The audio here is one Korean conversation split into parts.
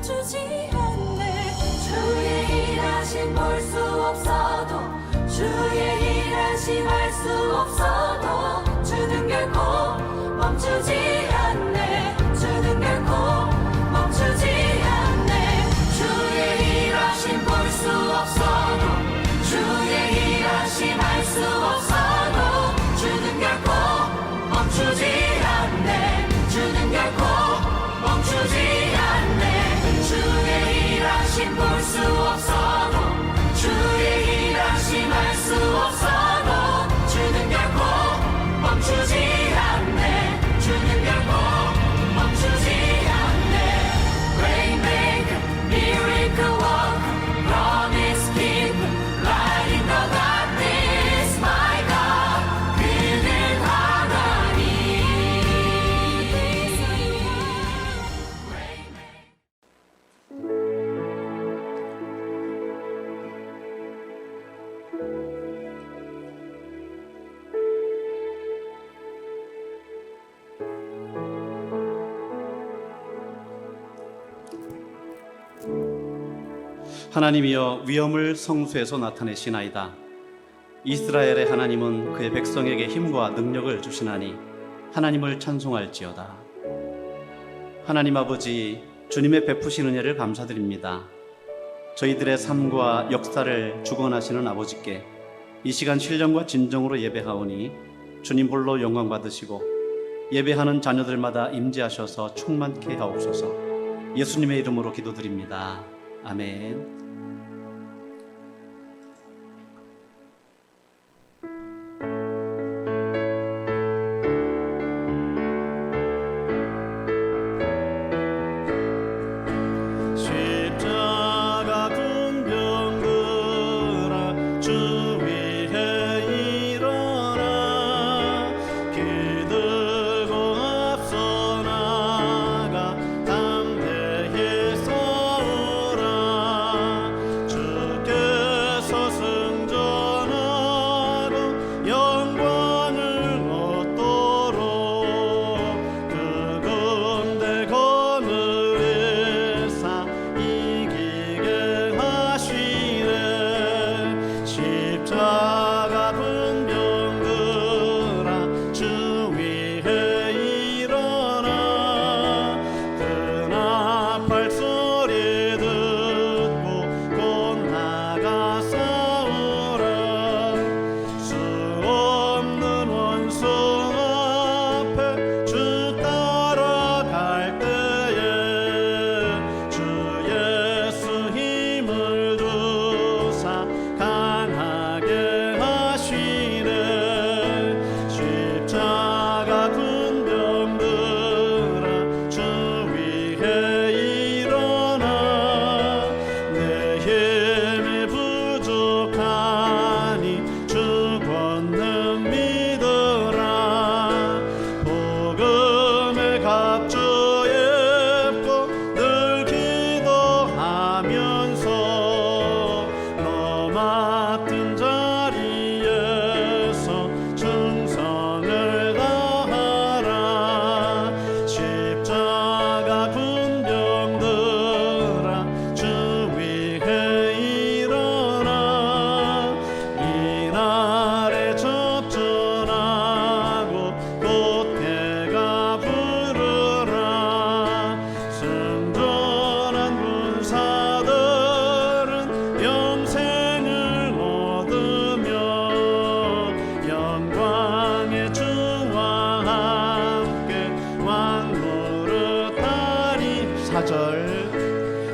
멈추지 않네. 주의 일하심 볼 수 없어도, 주의 일하심 알 수 없어도 주는 결코 멈추지 않네. 주는 결코 멈추지 않네. 주의 일하심 볼 수 없어도, 주의 일하심 알 수 없어도 주는 결코 멈추지 않네. 주는 결코 멈추지 않네. 주의 일하심 볼 수 없어도, 주의 일하심 알 수 없어도 주는 결코 멈추지 않네. 주는 결코 멈추지 않네. Waymaker, miracle worker, promise keeper, light in the darkness, my God, 그는 하나님. 하나님이여 위엄을 성수에서 나타내시나이다. 이스라엘의 하나님은 그의 백성에게 힘과 능력을 주시나니 하나님을 찬송할지어다. 하나님 아버지, 주님의 베푸신 은혜를 감사드립니다. 저희들의 삶과 역사를 주관하시는 아버지께 이 시간 신령과 진정으로 예배하오니 주님 홀로 영광 받으시고 예배하는 자녀들마다 임재하셔서 충만케 하옵소서. 예수님의 이름으로 기도드립니다. 아멘.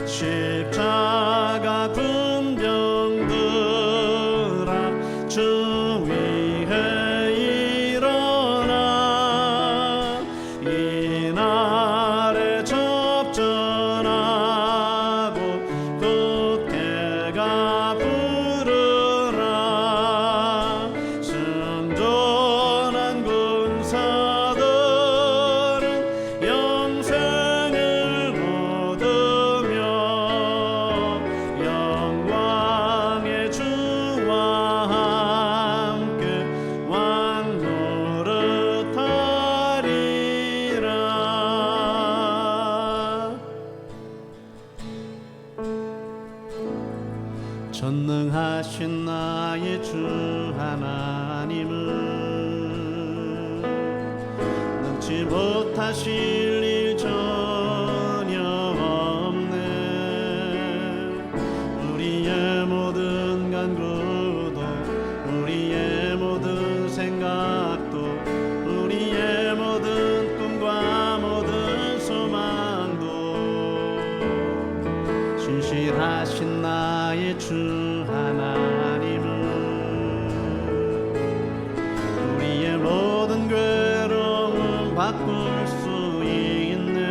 십자가 군병들아 주 위에 일어나 이날에 접전하고 굳게 가 부르라 승전한 군사들은 영생을 얻으며 영광의 전능하신 나의 주 하나님은 능치 못하실 일 전혀 없네. 우리의 모든 간구도 우리의 모든 생각도 우리의 모든 꿈과 모든 소망도 신실하신 나의 주 하나님은 우리의 모든 괴로움 바꿀 수 있네.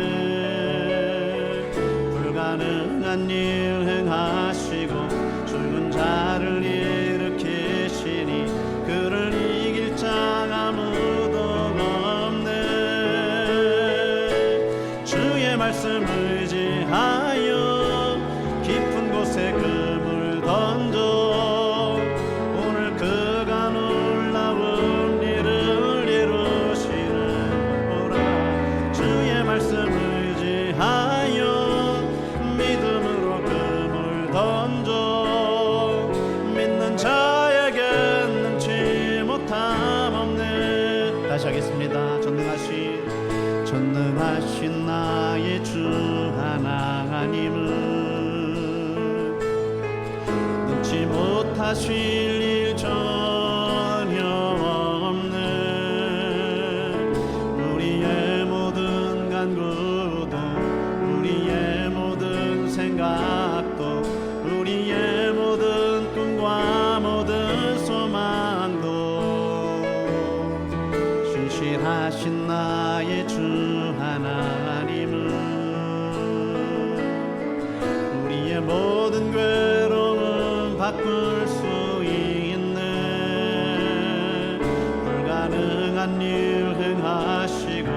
불가능한 일 행하시고 죽은 자를 일으키시니 그를 이길 자 아무도 없네. 주의 말씀 의지하여 깊은 곳에 금을 던져 오늘 그가 놀라운 일을 이루시는 오라. 주의 말씀 의지하여 믿음으로 금을 던져 믿는 자에게 능치 못함 없네. 다시 하겠습니다. 전능하신 나의 주 하나님은 능치 못하실 일 전혀 없네. 우리의 모든 간구도 우리의 모든 생각도 우리의 모든 꿈과 모든 소망도 신실하신 나의 주 하나님은 우리의 모든 괴로움 바꿀 수 있네. 불가능한 일 행하시고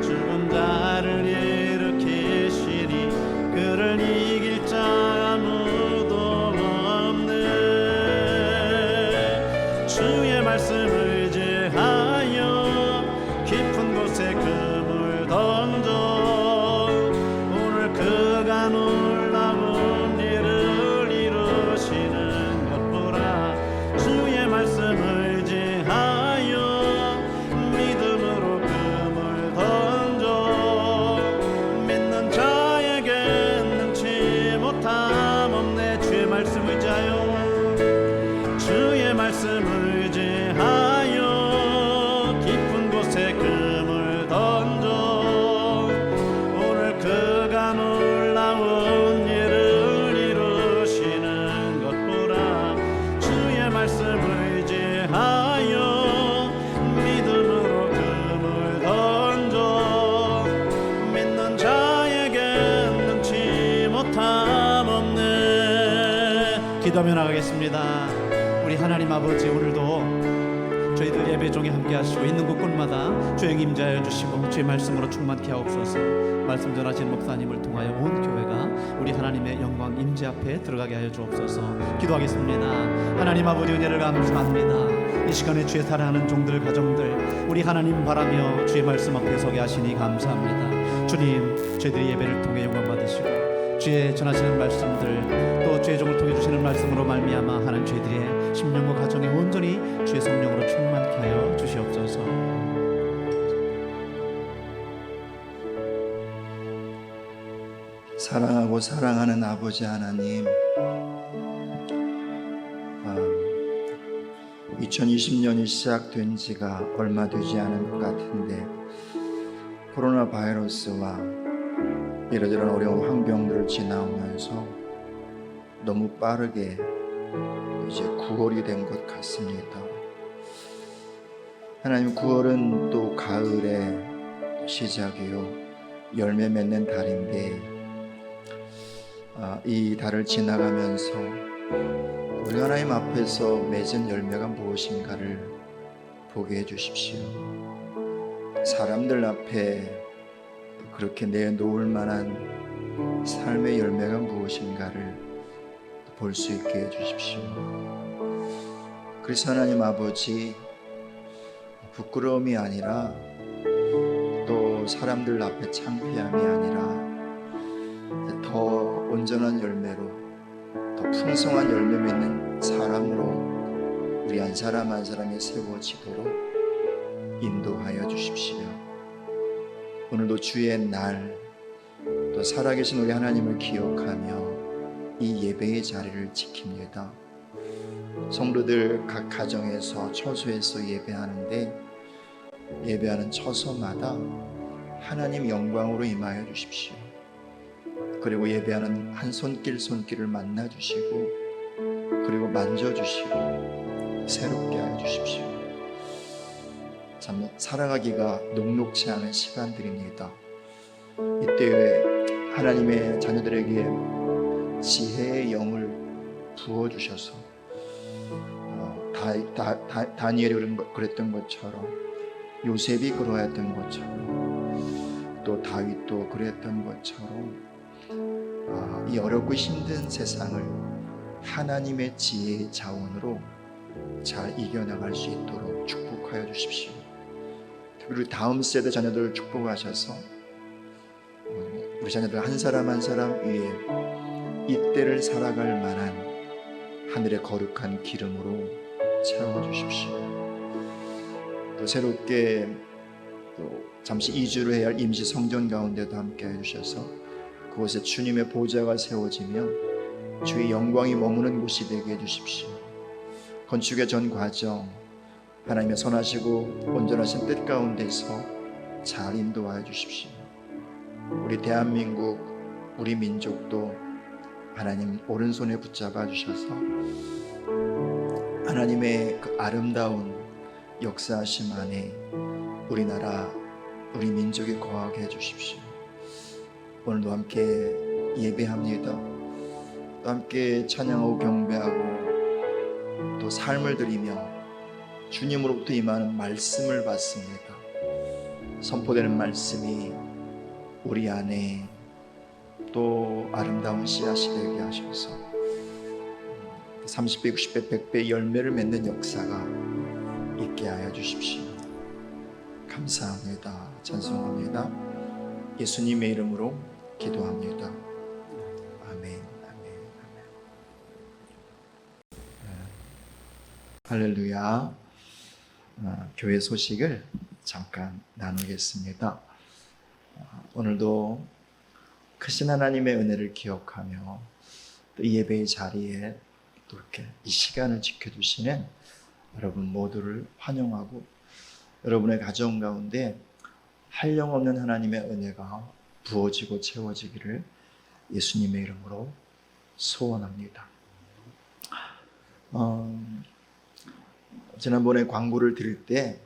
죽은 자를 일으키시니 그를 이길 자 아무도 없네. 주의 말씀 의지하여 깊은 곳에 금을 던져 오늘 그가 놀라운 일을 이루시는 것 보라. 주의 말씀 의지하여 믿음으로 금을 던져 믿는 자에게 능치 못함 없네. 주의 말씀 의지하여 주의 말씀 의지하여 깊은 곳에 금을 던져 오늘 그가 놀라운 일을 이루시는 것 보라. 주의 말씀 의지하여 믿음으로 금을 던져 믿는 자에게 능치 못함 없네. 기도하며 나가겠습니다. 우리 하나님 아버지, 오늘도 저희들 예배 중에 함께 하시고 있는 곳곳마다 주의 임재하여 주시고 주의 말씀으로 충만케 하옵소서. 말씀 전하신 목사님을 통하여 온 교회가 우리 하나님의 영광 임재 앞에 들어가게 하여 주옵소서. 기도하겠습니다. 하나님 아버지, 은혜를 감사합니다. 이 시간에 주의 사랑하는 종들 가정들 우리 하나님 바라며 주의 말씀 앞에 서게 하시니 감사합니다. 주님, 저희들이 예배를 통해 영광 받으시고 주의 전하시는 말씀들 또 주의 종을 통해 주시는 말씀으로 말미암아 하나님 저희들의 심령과 가정에 온전히 주의 성령으로 충만케 하여 주시옵소서. 사랑하고 사랑하는 아버지 하나님, 2020년이 시작된 지가 얼마 되지 않은 것 같은데 코로나 바이러스와 이러저런 어려운 환경들을 지나오면서 너무 빠르게 이제 9월이 된 것 같습니다. 하나님, 9월은 또 가을의 시작이요 열매 맺는 달인데 이 달을 지나가면서 우리 하나님 앞에서 맺은 열매가 무엇인가를 보게 해주십시오. 사람들 앞에 그렇게 내놓을 만한 삶의 열매가 무엇인가를 볼 수 있게 해주십시오. 그래서 하나님 아버지, 부끄러움이 아니라 또 사람들 앞에 창피함이 아니라 더 온전한 열매로, 더 풍성한 열매 맺는 사람으로 우리 한 사람 한 사람이 세워지도록 인도하여 주십시오. 오늘도 주의 날, 또 살아계신 우리 하나님을 기억하며 이 예배의 자리를 지킵니다. 성도들 각 가정에서 처소에서 예배하는데 예배하는 처소마다 하나님 영광으로 임하여 주십시오. 그리고 예배하는 한 손길을 만나 주시고 그리고 만져 주시고 새롭게 하여 주십시오. 참 살아가기가 녹록지 않은 시간들입니다. 이때 하나님의 자녀들에게 지혜의 영을 부어주셔서 다니엘이 그랬던 것처럼, 요셉이 그러했던 것처럼, 또 다윗도 그랬던 것처럼 이 어렵고 힘든 세상을 하나님의 지혜의 자원으로 잘 이겨나갈 수 있도록 축복하여 주십시오. 특별히 다음 세대 자녀들을 축복하셔서 우리 자녀들 한 사람 한 사람 위에 이때를 살아갈 만한 하늘의 거룩한 기름으로 채워주십시오. 또 새롭게 또 잠시 이주를 해야 할 임시 성전 가운데도 함께 해주셔서 그곳에 주님의 보좌가 세워지며 주의 영광이 머무는 곳이 되게 해주십시오. 건축의 전 과정 하나님의 선하시고 온전하신 뜻 가운데서 잘 인도하여 주십시오. 우리 대한민국, 우리 민족도 하나님 오른손에 붙잡아 주셔서 하나님의 그 아름다운 역사하심 안에 우리나라, 우리 민족이 거하게 해주십시오. 오늘도 함께 예배합니다. 또 함께 찬양하고 경배하고 또 삶을 드리며 주님으로부터 임하는 말씀을 받습니다. 선포되는 말씀이 우리 안에 또 아름다운 씨앗이 되게 하셔서 30배, 60배, 100배 열매를 맺는 역사가 있게 하여 주십시오. 감사합니다. 찬송합니다. 예수님의 이름으로 기도합니다. 아멘, 아멘, 아멘. 할렐루야. 교회 소식을 잠깐 나누겠습니다. 오늘도 크신 하나님의 은혜를 기억하며 또 이 예배의 자리에 또 이렇게 이 시간을 지켜주시는 여러분 모두를 환영하고 여러분의 가정 가운데 한량없는 하나님의 은혜가 부어지고 채워지기를 예수님의 이름으로 소원합니다. 지난번에 광고를 드릴 때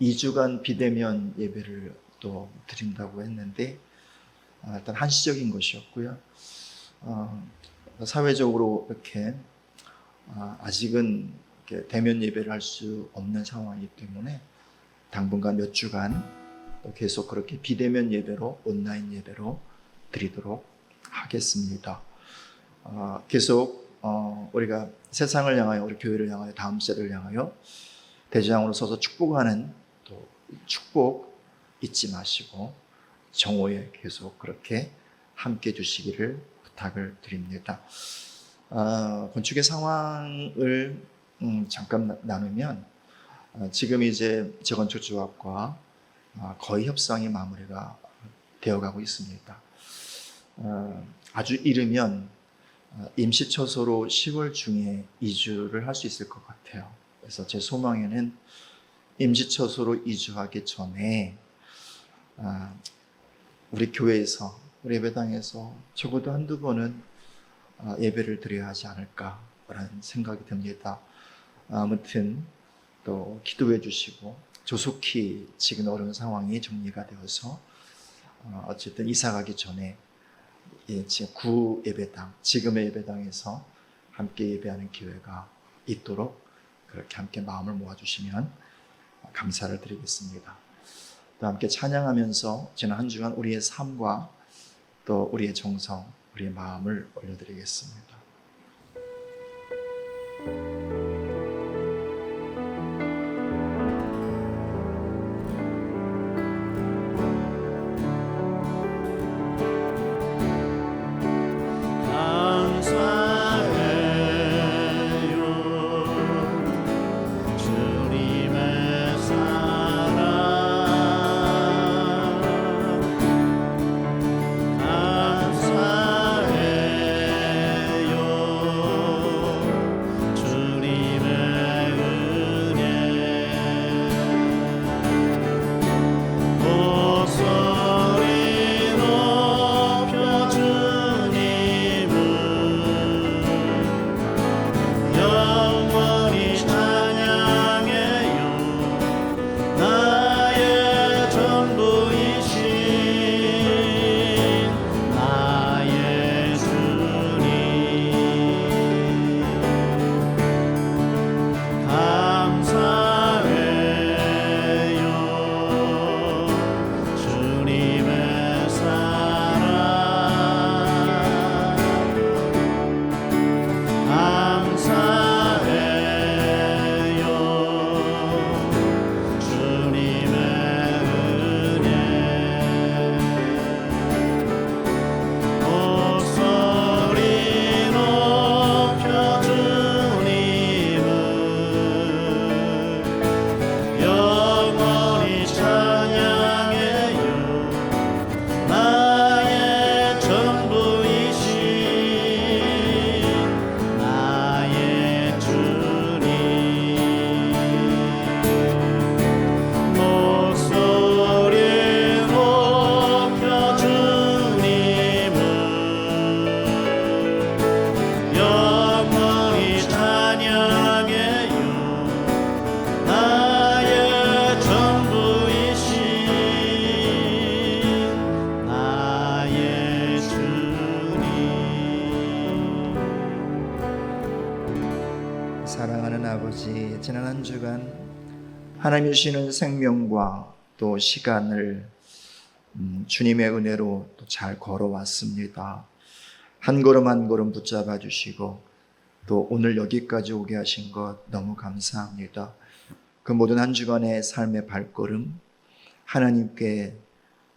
2주간 비대면 예배를 또 드린다고 했는데 일단 한시적인 것이었고요. 사회적으로 이렇게 아직은 이렇게 대면 예배를 할 수 없는 상황이기 때문에 당분간 몇 주간 계속 그렇게 비대면 예배로, 온라인 예배로 드리도록 하겠습니다. 계속 우리가 세상을 향하여, 우리 교회를 향하여, 다음 세대를 향하여 대장으로 서서 축복하는 또 축복 잊지 마시고 정오에 계속 그렇게 함께 해주시기를 부탁을 드립니다. 건축의 상황을 잠깐 나누면 지금 이제 재건축조합과 거의 협상이 마무리가 되어가고 있습니다. 아주 이르면 임시처소로 10월 중에 이주를 할 수 있을 것 같아요. 그래서 제 소망에는 임시처소로 이주하기 전에 우리 교회에서, 우리 예배당에서 적어도 한두 번은 예배를 드려야 하지 않을까라는 생각이 듭니다. 아무튼 또 기도해 주시고 조속히 지금 어려운 상황이 정리가 되어서 어쨌든 이사 가기 전에 지금 구 예배당, 지금의 예배당에서 함께 예배하는 기회가 있도록 그렇게 함께 마음을 모아주시면 감사를 드리겠습니다. 또 함께 찬양하면서 지난 한 주간 우리의 삶과 또 우리의 정성, 우리의 마음을 올려드리겠습니다. 감사해 아버지, 지난 한 주간 하나님이 주시는 생명과 또 시간을 주님의 은혜로 또 잘 걸어왔습니다. 한 걸음 한 걸음 붙잡아 주시고 또 오늘 여기까지 오게 하신 것 너무 감사합니다. 그 모든 한 주간의 삶의 발걸음 하나님께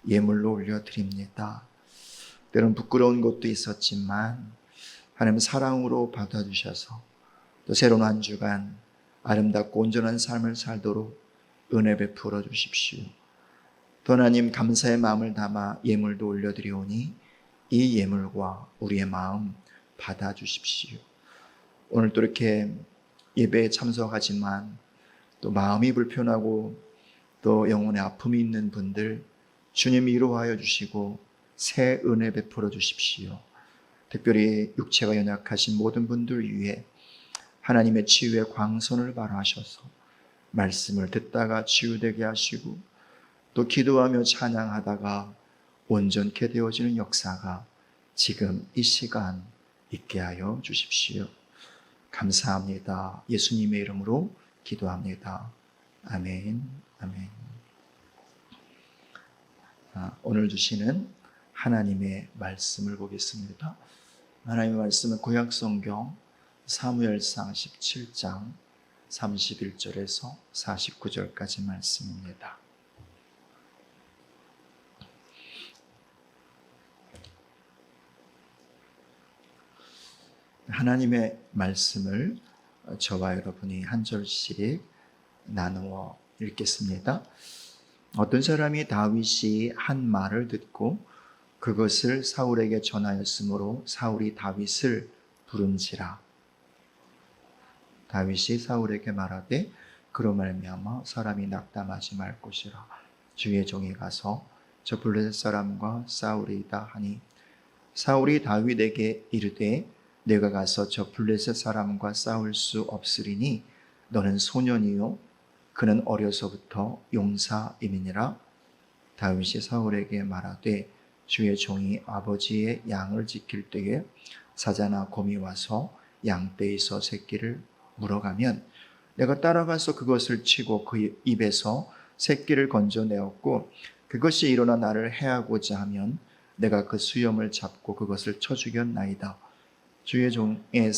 예물로 올려드립니다. 때론 부끄러운 것도 있었지만 하나님 사랑으로 받아주셔서 또 새로운 한 주간 아름답고 온전한 삶을 살도록 은혜 베풀어 주십시오. 또 하나님 감사의 마음을 담아 예물도 올려드리오니 이 예물과 우리의 마음 받아주십시오. 오늘 또 이렇게 예배에 참석하지만 또 마음이 불편하고 또 영혼에 아픔이 있는 분들 주님이 위로하여 주시고 새 은혜 베풀어 주십시오. 특별히 육체가 연약하신 모든 분들 위해 하나님의 치유의 광선을 발하셔서 말씀을 듣다가 치유되게 하시고 또 기도하며 찬양하다가 온전케 되어지는 역사가 지금 이 시간 있게 하여 주십시오. 감사합니다. 예수님의 이름으로 기도합니다. 아멘. 아멘. 오늘 주시는 하나님의 말씀을 보겠습니다. 하나님의 말씀은 구약성경 사무엘상 17장 31절에서 49절까지 말씀입니다. 하나님의 말씀을 저와 여러분이 한 절씩 나누어 읽겠습니다. 어떤 사람이 다윗이 한 말을 듣고 그것을 사울에게 전하였으므로 사울이 다윗을 부른지라. 다윗이 사울에게 말하되 그로 말미암아 사람이 낙담하지 말 것이라. 주의 종이 가서 저 블레셋 사람과 싸우리이다 하니 사울이 다윗에게 이르되 내가 가서 저 블레셋 사람과 싸울 수 없으리니 너는 소년이요 그는 어려서부터 용사임이니라. 다윗이 사울에게 말하되 주의 종이 아버지의 양을 지킬 때에 사자나 곰이 와서 양떼에서 새끼를 물어가면 내가 따라가서 그것을 치고 그 입에서 새끼를 건져내었고 그것이 일어나 나를 해하고자 하면 내가 그 수염을 잡고 그것을 쳐 죽였나이다. 주의 종의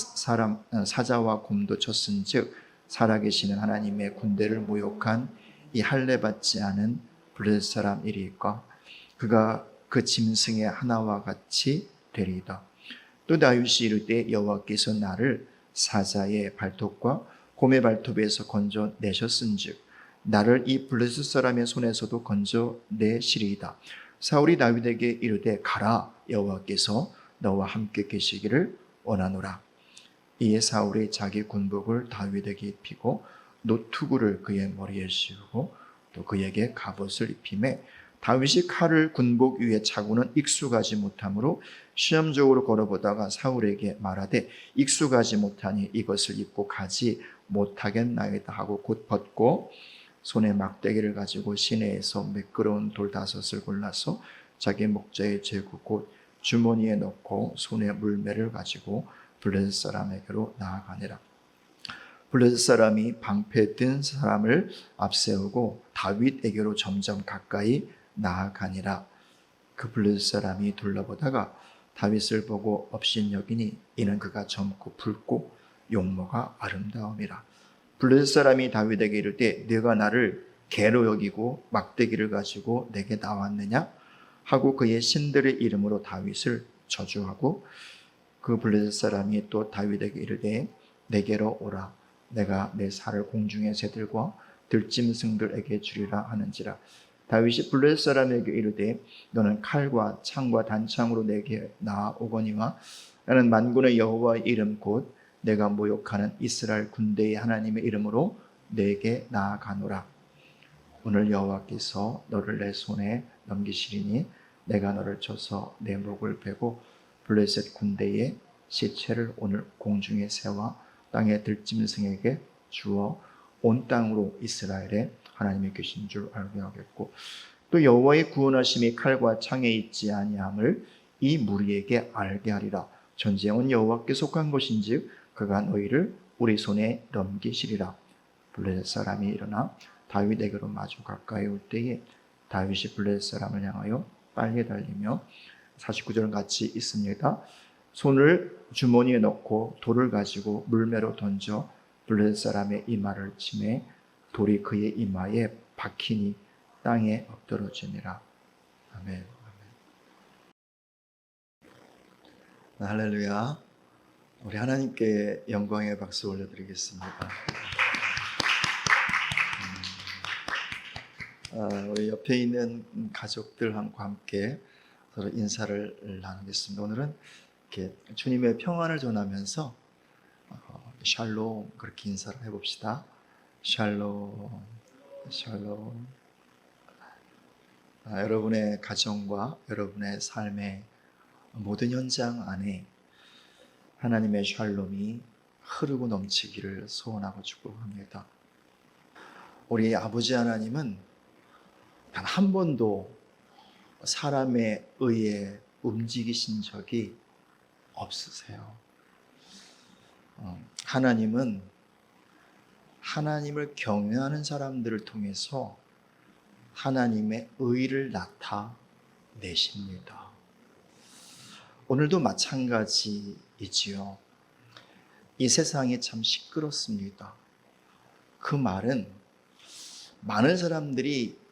사자와 곰도 쳤은즉 살아계시는 하나님의 군대를 모욕한 이 할례 받지 않은 블레셋 사람 이리까 그가 그 짐승의 하나와 같이 되리이다. 또 다윗이 이르되 여호와께서 나를 사자의 발톱과 곰의 발톱에서 건져내셨은즉 나를 이 블레셋 사람의 손에서도 건져내시리이다. 사울이 다윗에게 이르되 가라 여호와께서 너와 함께 계시기를 원하노라. 이에 사울이 자기 군복을 다윗에게 입히고 노투구를 그의 머리에 씌우고 또 그에게 갑옷을 입히매 다윗이 칼을 군복 위에 차고는 익숙하지 못하므로 시험적으로 걸어보다가 사울에게 말하되 익숙하지 못하니 이것을 입고 가지 못하겠나이다 하고 곧 벗고 손에 막대기를 가지고 시내에서 매끄러운 돌 5을 골라서 자기 목자에 재고 곧 주머니에 넣고 손에 물매를 가지고 블레셋 사람에게로 나아가니라. 블레셋 사람이 방패 든 사람을 앞세우고 다윗에게로 점점 가까이 나아가니라. 그 블레셋 사람이 둘러보다가 다윗을 보고 업신여기니 이는 그가 젊고 붉고 용모가 아름다움이라. 블레셋 사람이 다윗에게 이르되 네가 나를 개로 여기고 막대기를 가지고 내게 나왔느냐 하고 그의 신들의 이름으로 다윗을 저주하고 그 블레셋 사람이 또 다윗에게 이르되 내게로 오라 내가 내 살을 공중의 새들과 들짐승들에게 주리라 하는지라. 다윗이 블레셋 사람에게 이르되 너는 칼과 창과 단창으로 내게 나아오거니와 나는 만군의 여호와의 이름 곧 내가 모욕하는 이스라엘 군대의 하나님의 이름으로 내게 나아가노라. 오늘 여호와께서 너를 내 손에 넘기시리니 내가 너를 쳐서 내 목을 베고 블레셋 군대의 시체를 오늘 공중의 새와 땅의 들짐승에게 주어 온 땅으로 이스라엘에 하나님이 계신 줄 알게 하겠고 또 여호와의 구원하심이 칼과 창에 있지 아니함을 이 무리에게 알게 하리라. 전쟁은 여호와께 속한 것인즉 그가 너희를 우리 손에 넘기시리라. 블레셋 사람이 일어나 다윗에게로 마주 가까이 올 때에 다윗이 블레셋 사람을 향하여 빨리 달리며 49절은 같이 있습니다. 손을 주머니에 넣고 돌을 가지고 물매로 던져 블레셋 사람의 이마를 치매 돌이 그의 이마에 박히니 땅에 엎드러지니라. 아멘. 할렐루야. 우리 하나님께 영광의 박수 올려드리겠습니다. 우리 옆에 있는 가족들과 함께 서로 인사를 나누겠습니다. 오늘은 이렇게 주님의 평안을 전하면서 샬롬 그렇게 인사를 해봅시다. 샬롬, 샬롬. 여러분의 가정과 여러분의 삶의 모든 현장 안에 하나님의 샬롬이 흐르고 넘치기를 소원하고 축복합니다. 우리 아버지 하나님은 단 한 번도 사람에 의해 움직이신 적이 없으세요. 하나님은 하나님을 경외하는 사람들을 통해서 하나님의 의를 나타내십니다. 오늘도 마찬가지이지요. 이 세상이 참 시끄럽습니다. 그 말은 많은 사람들이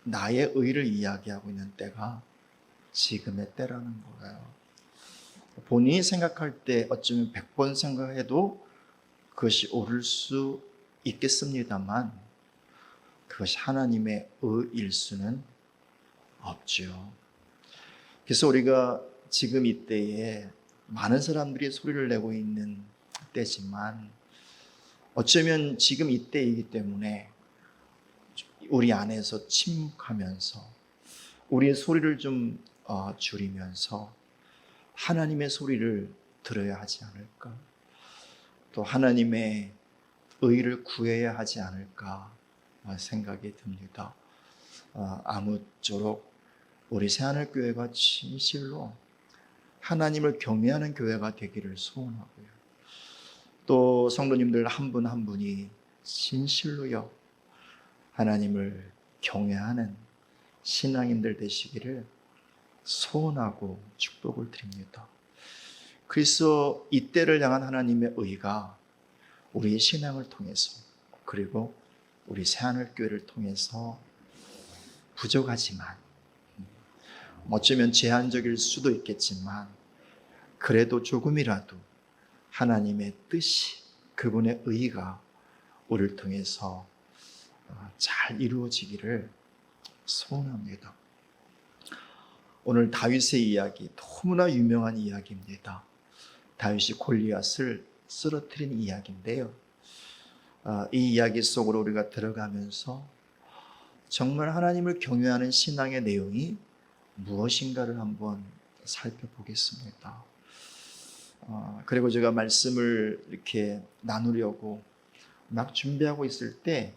나의 의를 이야기하고 있는 때가 지금의 때라는 거예요. 본인이 생각할 때 어쩌면 100번 생각해도 그것이 옳을 수 있겠습니다만 그것이 하나님의 의일 수는 없죠. 그래서 우리가 지금 이때에 많은 사람들이 소리를 내고 있는 때지만 어쩌면 지금 이때이기 때문에 우리 안에서 침묵하면서 우리의 소리를 좀 줄이면서 하나님의 소리를 들어야 하지 않을까? 또 하나님의 의를 구해야 하지 않을까 생각이 듭니다. 아무쪼록 우리 새하늘교회가 진실로 하나님을 경외하는 교회가 되기를 소원하고요. 또 성도님들 한 분 한 분이 진실로요 하나님을 경외하는 신앙인들 되시기를 소원하고 축복을 드립니다. 그래서 이때를 향한 하나님의 의가 우리의 신앙을 통해서 그리고 우리 새하늘교회를 통해서 부족하지만 어쩌면 제한적일 수도 있겠지만 그래도 조금이라도 하나님의 뜻이 그분의 의가 우리를 통해서 잘 이루어지기를 소원합니다. 오늘 다윗의 이야기 너무나 유명한 이야기입니다. 다윗이 골리앗을 쓰러뜨린 이야기인데요. 이 이야기 속으로 우리가 들어가면서 정말 하나님을 경외하는 신앙의 내용이 무엇인가를 한번 살펴보겠습니다. 그리고 제가 말씀을 이렇게 나누려고 막 준비하고 있을 때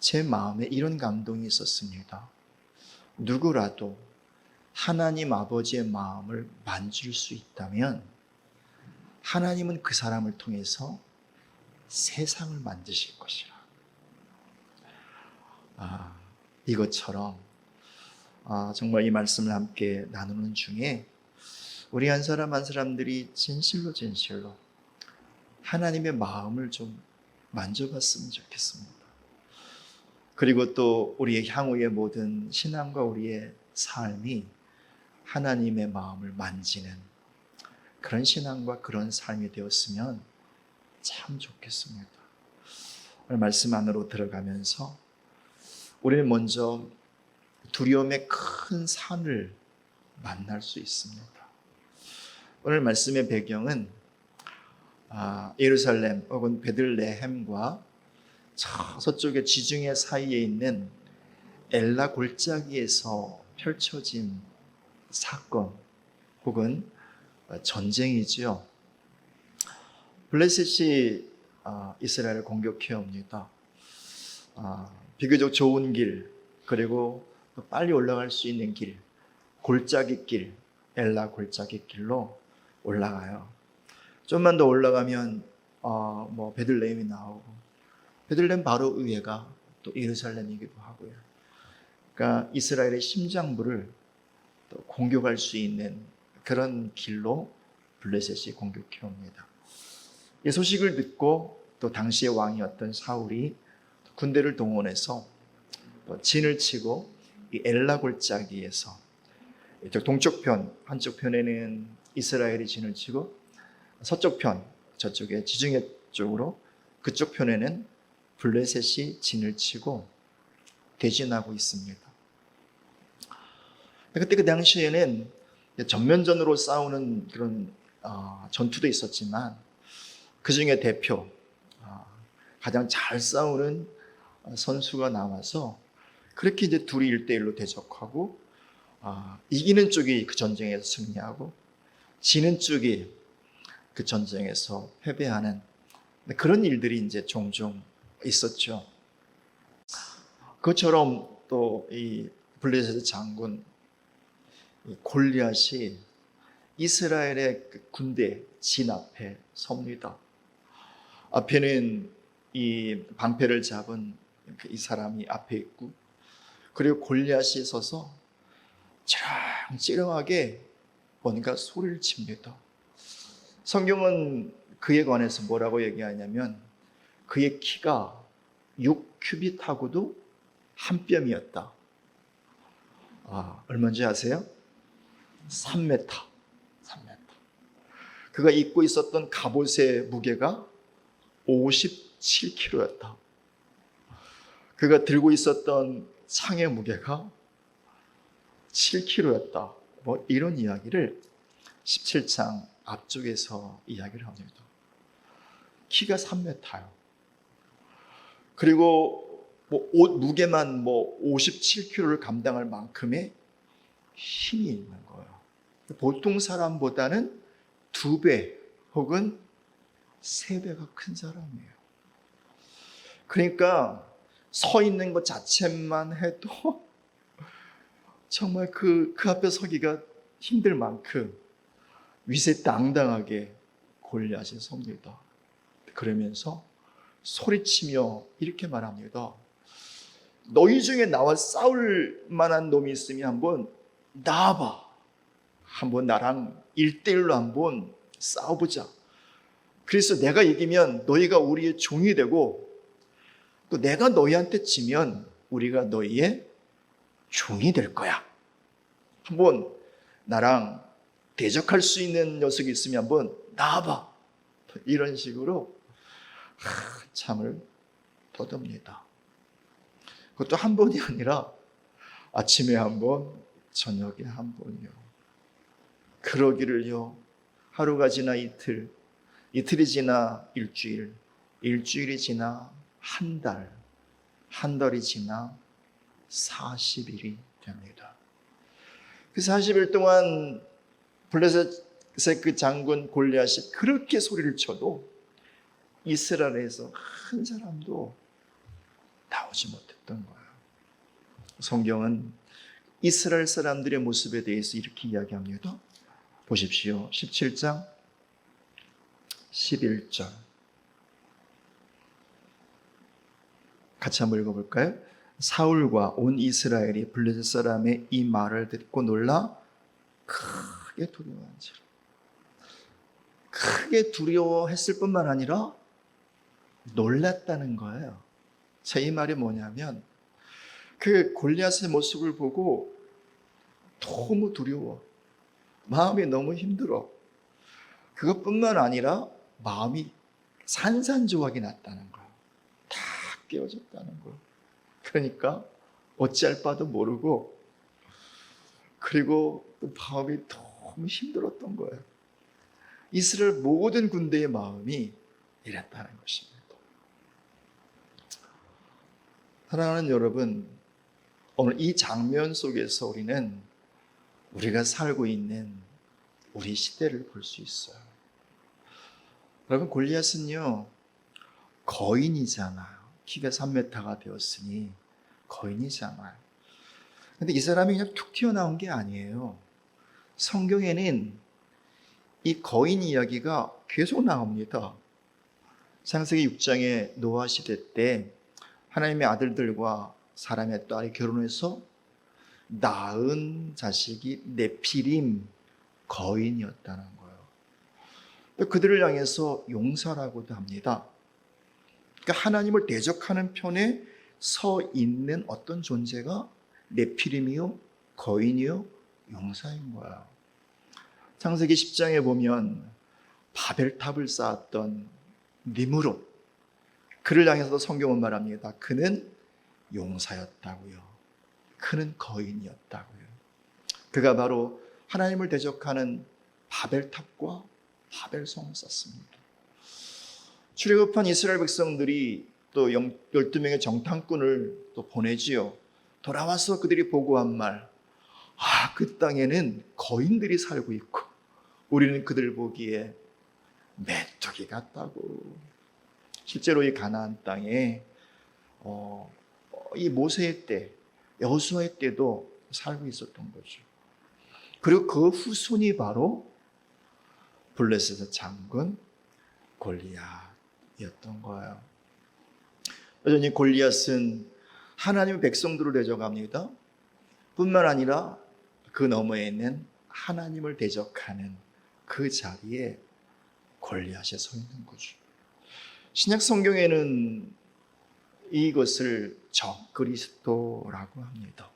제 마음에 이런 감동이 있었습니다. 누구라도 하나님 아버지의 마음을 만질 수 있다면 하나님은 그 사람을 통해서 세상을 만드실 것이라. 이것처럼 정말 이 말씀을 함께 나누는 중에 우리 한 사람 한 사람들이 진실로 하나님의 마음을 좀 만져봤으면 좋겠습니다. 그리고 또 우리의 향후의 모든 신앙과 우리의 삶이 하나님의 마음을 만지는 그런 신앙과 그런 삶이 되었으면 참 좋겠습니다. 오늘 말씀 안으로 들어가면서 우리는 먼저 두려움의 큰 산을 만날 수 있습니다. 오늘 말씀의 배경은 예루살렘 혹은 베들레헴과 서쪽의 지중해 사이에 있는 엘라 골짜기에서 펼쳐진 사건 혹은 전쟁이지요. 블레셋이 이스라엘을 공격해 옵니다. 비교적 좋은 길 그리고 빨리 올라갈 수 있는 길 골짜기 길 엘라 골짜기 길로 올라가요. 좀만 더 올라가면 뭐 베들레헴이 나오고, 베들레헴 바로 위에가 또 예루살렘이기도 하고요. 그러니까 이스라엘의 심장부를 또 공격할 수 있는 그런 길로 블레셋이 공격해 옵니다. 이 소식을 듣고 또 당시의 왕이었던 사울이 군대를 동원해서 또 진을 치고 이 엘라 골짜기에서 동쪽 편, 한쪽 편에는 이스라엘이 진을 치고 서쪽 편, 저쪽에 지중해 쪽으로 그쪽 편에는 블레셋이 진을 치고 대진하고 있습니다. 그때 그 당시에는 전면전으로 싸우는 그런 전투도 있었지만 그 중에 대표, 가장 잘 싸우는 선수가 나와서 그렇게 이제 둘이 1대1로 대적하고 이기는 쪽이 그 전쟁에서 승리하고 지는 쪽이 그 전쟁에서 패배하는 그런 일들이 이제 종종 있었죠. 그것처럼 또 이 블레셋 장군 골리앗이 이스라엘의 그 군대 진 앞에 섭니다. 앞에는 이 방패를 잡은 이 사람이 앞에 있고, 그리고 골리앗이 서서 찌렁찌렁하게 뭔가 소리를 칩니다. 성경은 그에 관해서 뭐라고 얘기하냐면 그의 키가 6큐빗하고도 한 뼘이었다. 얼마인지 아세요? 3m. 그가 입고 있었던 갑옷의 무게가 57kg였다. 그가 들고 있었던 창의 무게가 7kg였다. 뭐 이런 이야기를 17장 앞쪽에서 이야기를 합니다. 키가 3m요. 그리고 뭐 옷 무게만 뭐 57kg를 감당할 만큼의 힘이 있는 거예요. 보통 사람보다는 2배 혹은 3배가 큰 사람이에요. 그러니까 서 있는 것 자체만 해도 정말 그 앞에 서기가 힘들 만큼 위세당당하게 골리앗이 섭니다. 그러면서 소리치며 이렇게 말합니다. 너희 중에 나와 싸울 만한 놈이 있으면 한번 나와봐. 한번 나랑 1대1로 한번 싸워보자. 그래서 내가 이기면 너희가 우리의 종이 되고, 또 내가 너희한테 지면 우리가 너희의 종이 될 거야. 한번 나랑 대적할 수 있는 녀석이 있으면 한번 나와봐. 이런 식으로 참을 더듬니다. 그것도 한 번이 아니라 아침에 한 번, 저녁에 한 번이요. 그러기를요. 하루가 지나 이틀, 이틀이 지나 일주일, 일주일이 지나 한 달, 한 달이 지나 40일이 됩니다. 그 40일 동안 블레셋의 그 장군 골리앗이 그렇게 소리를 쳐도 이스라엘에서 한 사람도 나오지 못했던 거예요. 성경은 이스라엘 사람들의 모습에 대해서 이렇게 이야기합니다. 보십시오. 17장 11절 같이 한번 읽어볼까요? 사울과 온 이스라엘이 블레셋 사람의 이 말을 듣고 놀라 크게 두려워한지라. 크게 두려워했을 뿐만 아니라 놀랐다는 거예요. 제 이 말이 뭐냐면 그 골리앗의 모습을 보고 너무 두려워. 마음이 너무 힘들어. 그것뿐만 아니라 마음이 산산조각이 났다는 거예요. 다 깨어졌다는 거예요. 그러니까 어찌할 바도 모르고, 그리고 또 마음이 너무 힘들었던 거예요. 이스라엘 모든 군대의 마음이 이랬다는 것입니다. 사랑하는 여러분, 오늘 이 장면 속에서 우리는 우리가 살고 있는 우리 시대를 볼 수 있어요. 여러분, 골리앗은요 거인이잖아요. 키가 3m가 되었으니 거인이잖아요. 근데 이 사람이 그냥 툭 튀어나온 게 아니에요. 성경에는 이 거인 이야기가 계속 나옵니다. 창세기 6장의 노아 시대 때 하나님의 아들들과 사람의 딸이 결혼해서 낳은 자식이 네피림 거인이었다는 거예요. 그들을 향해서 용사라고도 합니다. 그러니까 하나님을 대적하는 편에 서 있는 어떤 존재가 네피림이요, 거인이요, 용사인 거예요. 창세기 10장에 보면 바벨탑을 쌓았던 니므롯, 그를 향해서도 성경은 말합니다. 그는 용사였다고요. 그는 거인이었다고요. 그가 바로 하나님을 대적하는 바벨탑과 바벨성을 쌓습니다. 출애굽한 이스라엘 백성들이 또 12명의 정탐꾼을 또 보내지요. 돌아와서 그들이 보고한 말, 그 땅에는 거인들이 살고 있고 우리는 그들 보기에 메뚜기 같다고. 실제로 이 가나안 땅에 이 모세의 때, 여호수아의 때도 살고 있었던 거죠. 그리고 그 후손이 바로 블레셋의 장군 골리앗이었던 거예요. 여전히 골리앗은 하나님의 백성들을 대적합니다. 뿐만 아니라 그 너머에 있는 하나님을 대적하는 그 자리에 골리앗이 서 있는 거죠. 신약 성경에는 이것을 적그리스도라고 합니다.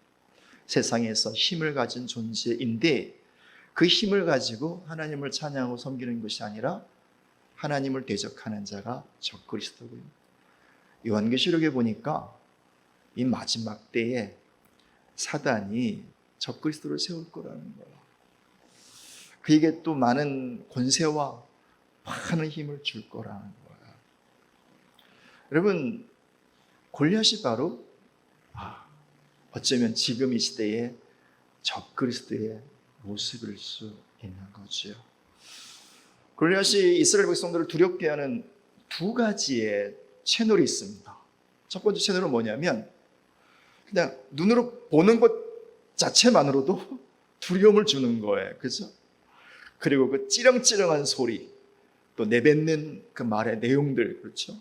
세상에서 힘을 가진 존재인데 그 힘을 가지고 하나님을 찬양하고 섬기는 것이 아니라 하나님을 대적하는 자가 적그리스도고요. 요한계시록에 보니까 이 마지막 때에 사단이 적그리스도를 세울 거라는 거예요. 그에게 또 많은 권세와 많은 힘을 줄 거라는 거예요. 여러분, 골리앗이 바로 어쩌면 지금 이 시대의 적그리스도의 모습일 수 있는 거죠. 골리앗이 이스라엘 백성들을 두렵게 하는 두 가지의 채널이 있습니다. 첫 번째 채널은 뭐냐면 그냥 눈으로 보는 것 자체만으로도 두려움을 주는 거예요. 그죠? 그리고 그 찌렁찌렁한 소리, 또 내뱉는 그 말의 내용들, 그렇죠?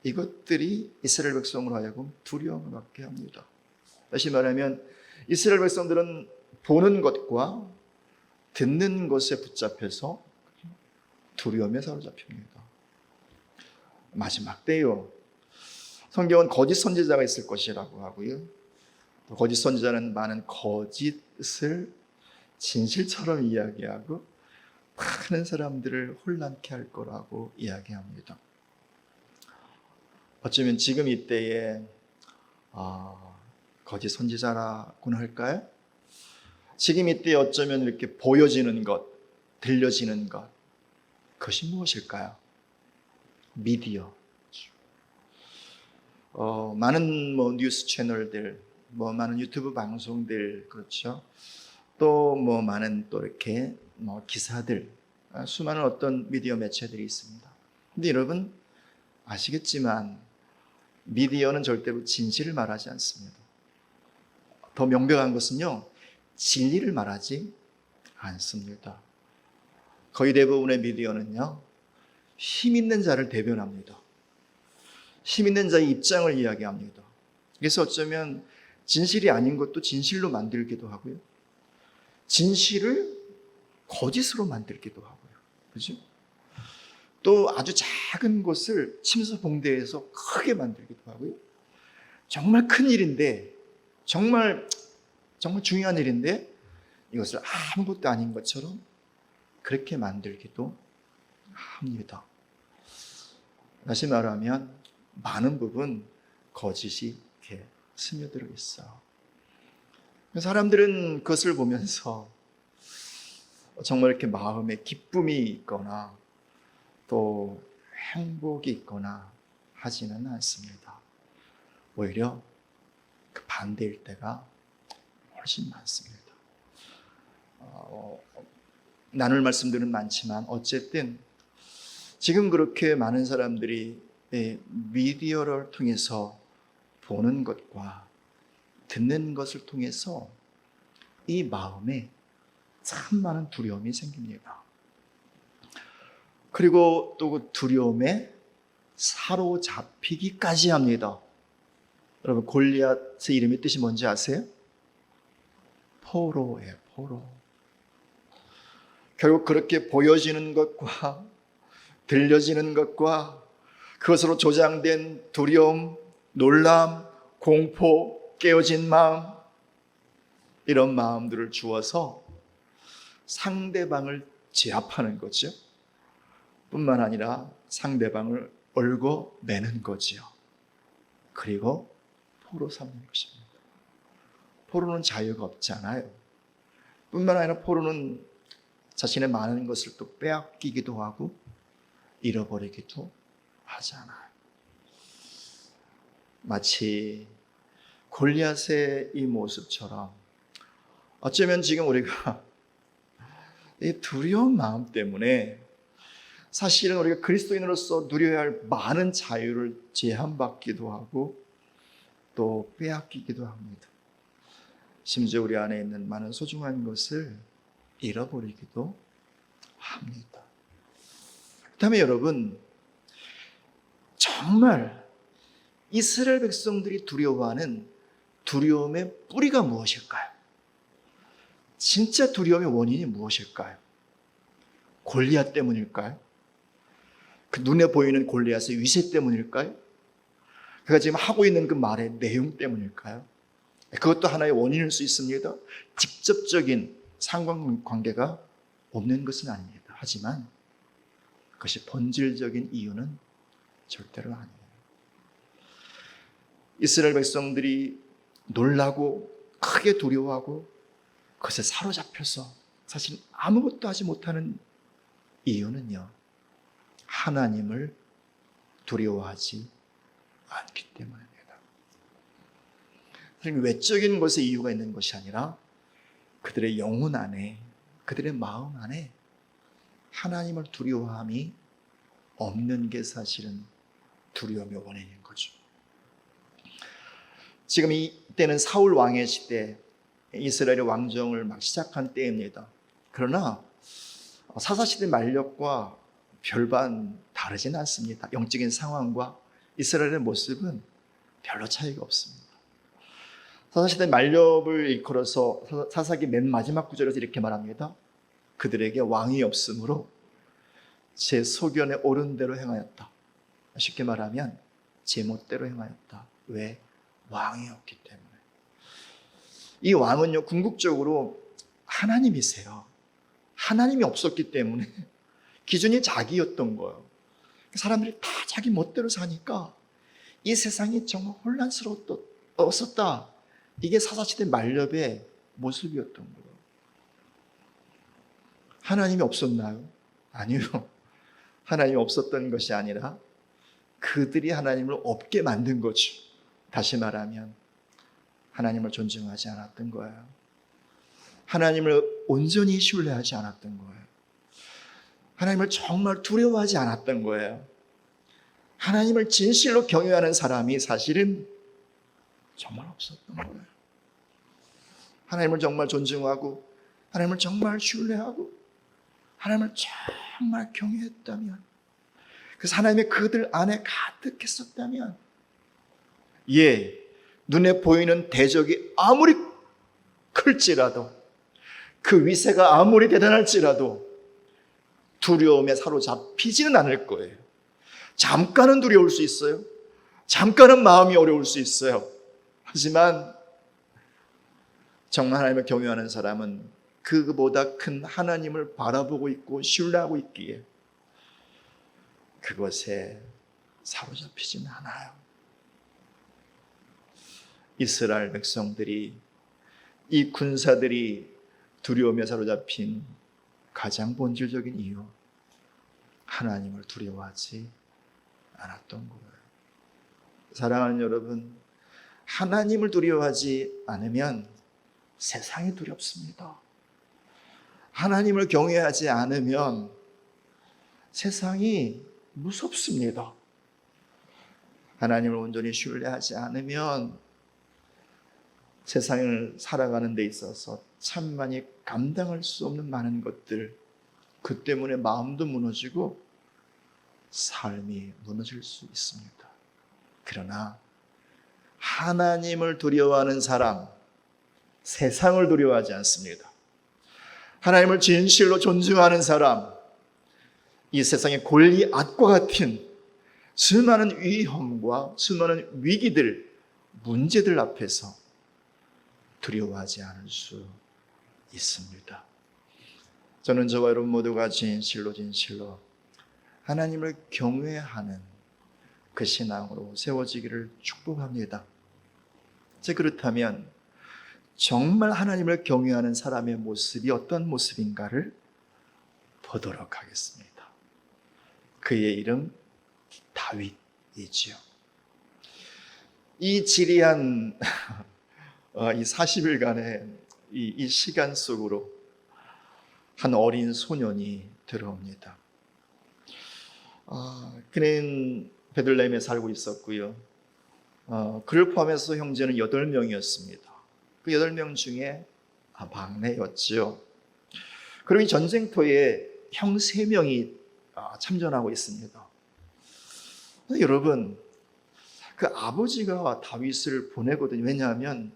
이것들이 이스라엘 백성으로 하여금 두려움을 갖게 합니다. 다시 말하면 이스라엘 백성들은 보는 것과 듣는 것에 붙잡혀서 두려움에 사로잡힙니다. 마지막 때요. 성경은 거짓 선지자가 있을 것이라고 하고요. 또 거짓 선지자는 많은 거짓을 진실처럼 이야기하고 많은 사람들을 혼란케 할 거라고 이야기합니다. 어쩌면 지금 이때에 거짓 선지자라고는 할까요? 지금 이때 어쩌면 이렇게 보여지는 것, 들려지는 것, 그것이 무엇일까요? 미디어. 많은 뉴스 채널들, 많은 유튜브 방송들, 그렇죠? 또 많은 또 이렇게 기사들, 수많은 어떤 미디어 매체들이 있습니다. 근데 여러분 아시겠지만 미디어는 절대로 진실을 말하지 않습니다. 더 명백한 것은요, 진리를 말하지 않습니다. 거의 대부분의 미디어는요, 힘 있는 자를 대변합니다. 힘 있는 자의 입장을 이야기합니다. 그래서 어쩌면 진실이 아닌 것도 진실로 만들기도 하고요, 진실을 거짓으로 만들기도 하고요. 그죠? 또 아주 작은 것을 침소봉대해서 크게 만들기도 하고요. 정말 큰 일인데, 정말 중요한 일인데 이것을 아무것도 아닌 것처럼 그렇게 만들기도 합니다. 다시 말하면 많은 부분 거짓이 이렇게 스며들어 있어요. 사람들은 그것을 보면서 정말 이렇게 마음에 기쁨이 있거나 또 행복이 있거나 하지는 않습니다. 오히려 그 반대일 때가 훨씬 많습니다. 나눌 말씀들은 많지만 어쨌든 지금 그렇게 많은 사람들이 미디어를 통해서 보는 것과 듣는 것을 통해서 이 마음에 참 많은 두려움이 생깁니다. 그리고 또 그 두려움에 사로잡히기까지 합니다. 여러분, 골리앗의 이름의 뜻이 뭔지 아세요? 포로예요, 포로. 결국 그렇게 보여지는 것과 들려지는 것과 그것으로 조장된 두려움, 놀람, 공포, 깨어진 마음, 이런 마음들을 주어서 상대방을 제압하는 거죠. 뿐만 아니라 상대방을 얽어매는 거지요. 그리고 포로 삼는 것입니다. 포로는 자유가 없잖아요. 뿐만 아니라 포로는 자신의 많은 것을 또 빼앗기기도 하고 잃어버리기도 하잖아요. 마치 골리앗의 이 모습처럼 어쩌면 지금 우리가 이 두려운 마음 때문에 사실은 우리가 그리스도인으로서 누려야 할 많은 자유를 제한받기도 하고 또 빼앗기기도 합니다. 심지어 우리 안에 있는 많은 소중한 것을 잃어버리기도 합니다. 그다음에 여러분, 정말 이스라엘 백성들이 두려워하는 두려움의 뿌리가 무엇일까요? 진짜 두려움의 원인이 무엇일까요? 골리앗 때문일까요? 그 눈에 보이는 골리앗의 위세 때문일까요? 그가 지금 하고 있는 그 말의 내용 때문일까요? 그것도 하나의 원인일 수 있습니다. 직접적인 상관관계가 없는 것은 아닙니다. 하지만 그것이 본질적인 이유는 절대로 아니에요. 이스라엘 백성들이 놀라고 크게 두려워하고 그것에 사로잡혀서 사실 아무것도 하지 못하는 이유는요, 하나님을 두려워하지 않기 때문입니다. 외적인 것에 이유가 있는 것이 아니라 그들의 영혼 안에, 그들의 마음 안에 하나님을 두려워함이 없는 게 사실은 두려움의 원인인 거죠. 지금 이때는 사울 왕의 시대, 이스라엘의 왕정을 막 시작한 때입니다. 그러나 사사시대 말력과 별반 다르진 않습니다. 영적인 상황과 이스라엘의 모습은 별로 차이가 없습니다. 사사시대 말력을 일컬어서 사사기 맨 마지막 구절에서 이렇게 말합니다. 그들에게 왕이 없으므로 제 소견에 옳은 대로 행하였다. 쉽게 말하면 제멋대로 행하였다. 왜? 왕이 없기 때문에. 이 왕은요, 궁극적으로 하나님이세요. 하나님이 없었기 때문에 기준이 자기였던 거예요. 사람들이 다 자기 멋대로 사니까 이 세상이 정말 혼란스러웠었다. 이게 사사시대 말렵의 모습이었던 거예요. 하나님이 없었나요? 아니요. 하나님이 없었던 것이 아니라 그들이 하나님을 없게 만든 거죠. 다시 말하면 하나님을 존중하지 않았던 거예요. 하나님을 온전히 신뢰하지 않았던 거예요. 하나님을 정말 두려워하지 않았던 거예요. 하나님을 진실로 경외하는 사람이 사실은 정말 없었던 거예요. 하나님을 정말 존중하고 하나님을 정말 신뢰하고 하나님을 정말 경외했다면, 그래서 하나님의 그들 안에 가득했었다면, 눈에 보이는 대적이 아무리 클지라도, 그 위세가 아무리 대단할지라도 두려움에 사로잡히지는 않을 거예요. 잠깐은 두려울 수 있어요. 잠깐은 마음이 어려울 수 있어요. 하지만 정말 하나님을 경외하는 사람은 그보다 큰 하나님을 바라보고 있고 신뢰하고 있기에 그것에 사로잡히지는 않아요. 이스라엘 백성들이, 이 군사들이 두려움에 사로잡힌 가장 본질적인 이유, 하나님을 두려워하지 않았던 거예요. 사랑하는 여러분, 하나님을 두려워하지 않으면 세상이 두렵습니다. 하나님을 경외하지 않으면 세상이 무섭습니다. 하나님을 온전히 신뢰하지 않으면 세상을 살아가는 데 있어서 참만이 감당할 수 없는 많은 것들, 그 때문에 마음도 무너지고 삶이 무너질 수 있습니다. 그러나 하나님을 두려워하는 사람, 세상을 두려워하지 않습니다. 하나님을 진실로 존중하는 사람, 이 세상의 골리앗과 같은 수많은 위험과 수많은 위기들, 문제들 앞에서 두려워하지 않을 수 있습니다. 저는 저와 여러분 모두가 진실로 하나님을 경외하는 그 신앙으로 세워지기를 축복합니다. 그렇다면 정말 하나님을 경외하는 사람의 모습이 어떤 모습인가를 보도록 하겠습니다. 그의 이름 다윗이지요. 이 지리한 이 40일간의 이 시간 속으로 한 어린 소년이 들어옵니다. 그는 베들레헴에 살고 있었고요. 그를 포함해서 형제는 8명이었습니다. 그 8명 중에 막내였죠. 그리고 이 전쟁터에 형 3명이 참전하고 있습니다. 여러분, 그 아버지가 다윗을 보내거든요. 왜냐하면